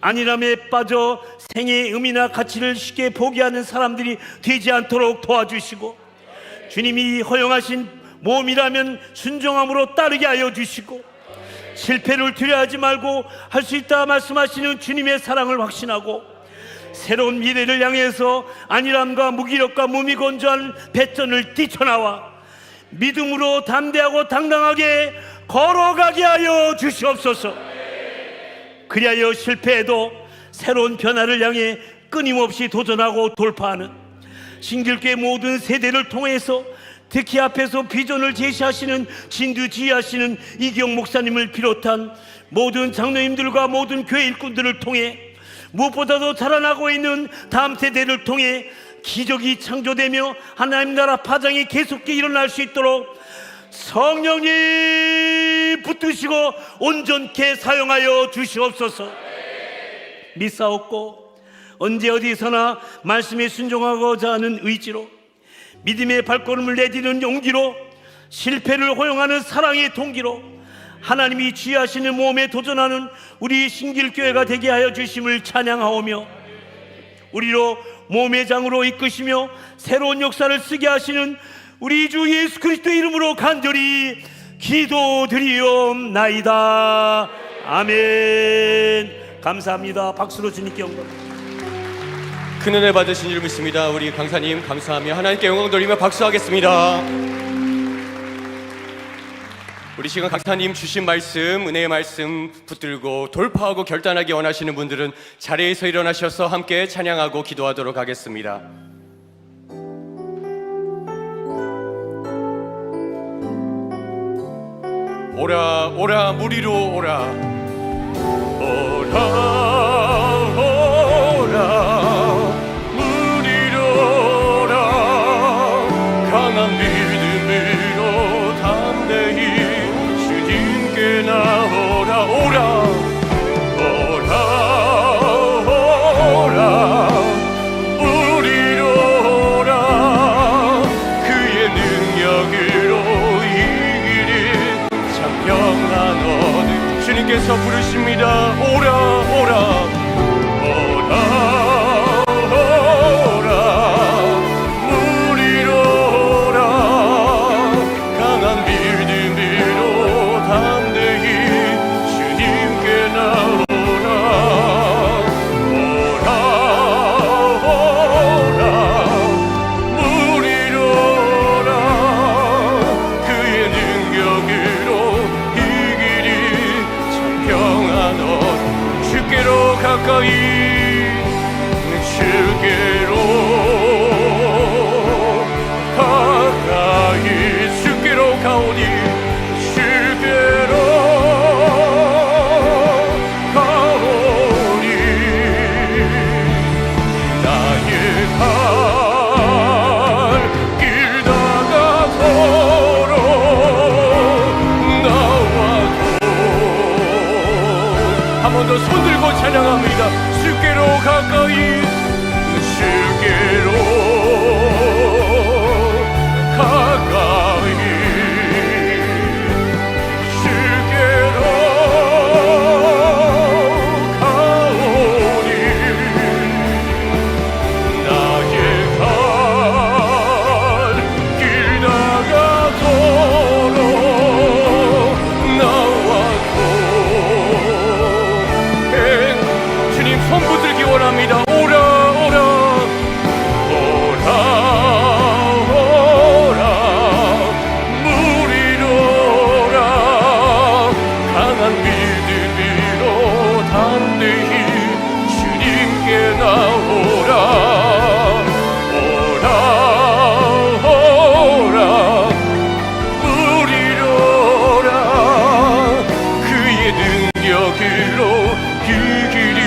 안일함에 빠져 생의 의미나 가치를 쉽게 포기하는 사람들이 되지 않도록 도와주시고 주님이 허용하신 몸이라면 순종함으로 따르게 하여 주시고 실패를 두려워하지 말고 할 수 있다 말씀하시는 주님의 사랑을 확신하고 새로운 미래를 향해서 안일함과 무기력과 무미건조한 배전을 뛰쳐나와 믿음으로 담대하고 당당하게 걸어가게 하여 주시옵소서. 그리하여 실패해도 새로운 변화를 향해 끊임없이 도전하고 돌파하는 신길교회 모든 세대를 통해서 특히 앞에서 비전을 제시하시는 진두지휘하시는 이기영 목사님을 비롯한 모든 장로님들과 모든 교회 일꾼들을 통해 무엇보다도 자라나고 있는 다음 세대를 통해 기적이 창조되며 하나님 나라 파장이 계속해 일어날 수 있도록 성령님 붙드시고 온전케 사용하여 주시옵소서. 믿사옵고 언제 어디서나 말씀에 순종하고자 하는 의지로 믿음의 발걸음을 내디는 용기로 실패를 허용하는 사랑의 동기로 하나님이 지휘하시는 몸에 도전하는 우리 신길교회가 되게 하여 주심을 찬양하오며 우리로 몸의 장으로 이끄시며 새로운 역사를 쓰게 하시는 우리 주 예수 그리스도의 이름으로 간절히 기도드리옵나이다. 아멘. 감사합니다. 박수로 주님께 영광. 큰 은혜 받으신 줄 믿습니다. 우리 강사님 감사하며 하나님께 영광 돌리며 박수하겠습니다. 우리 시간 강사님 주신 말씀, 은혜의 말씀 붙들고 돌파하고 결단하기 원하시는 분들은 자리에서 일어나셔서 함께 찬양하고 기도하도록 하겠습니다. 오라 오라 무리로 오라 오라 오라 무리로 오라 강한 믿음으로 담대히 주님께 나오라 오라 오라 오라 무리로 오라 그의 능력으로 평안 얻은 주님께서 부르십니다. 오라 오라 오라 오라 무리로 오라 강한 믿음으로 담대히 주님께 나오라 오라 오라 무리로 오라 그의 능력으로 주께로 가까이 주께로 가까이 주께로 가오니 주께로 가오니 나의 갈 길 다 더 손들고 찬양합니다. 주께로 가까이 주께로 가까이 주께로 가오니 나의 길 다가도록 나와도 주님 손 붙들기 원합니다. 오라 오라 오라 오라 무리로라 강한 믿음으로 담대히 주님께 나오라 오라 오라 무리로라 그의 능력으로 이 길이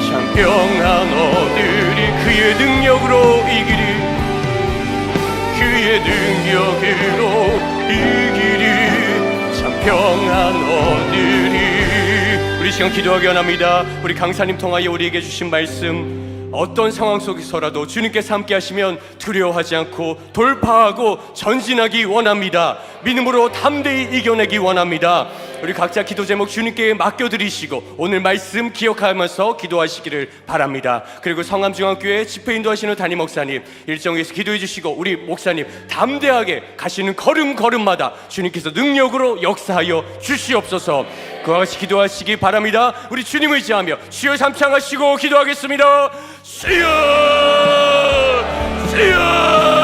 참 평안 얻으리 그의 능력으로 이 길이 그의 능력으로 이 길이 참 평안 얻으리. 우리 시간 기도하기 원합니다. 우리 강사님 통하여 우리에게 주신 말씀 어떤 상황 속에서라도 주님께서 함께 하시면 두려워하지 않고 돌파하고 전진하기 원합니다. 믿음으로 담대히 이겨내기 원합니다. 우리 각자 기도 제목 주님께 맡겨드리시고 오늘 말씀 기억하면서 기도하시기를 바랍니다. 그리고 성암중앙교회 집회 인도하시는 담임 목사님 일정에서 기도해 주시고 우리 목사님 담대하게 가시는 걸음걸음마다 주님께서 능력으로 역사하여 주시옵소서. 그와 같이 기도하시기 바랍니다. 우리 주님 의지하며 주여 삼창하시고 기도하겠습니다. 주여 주여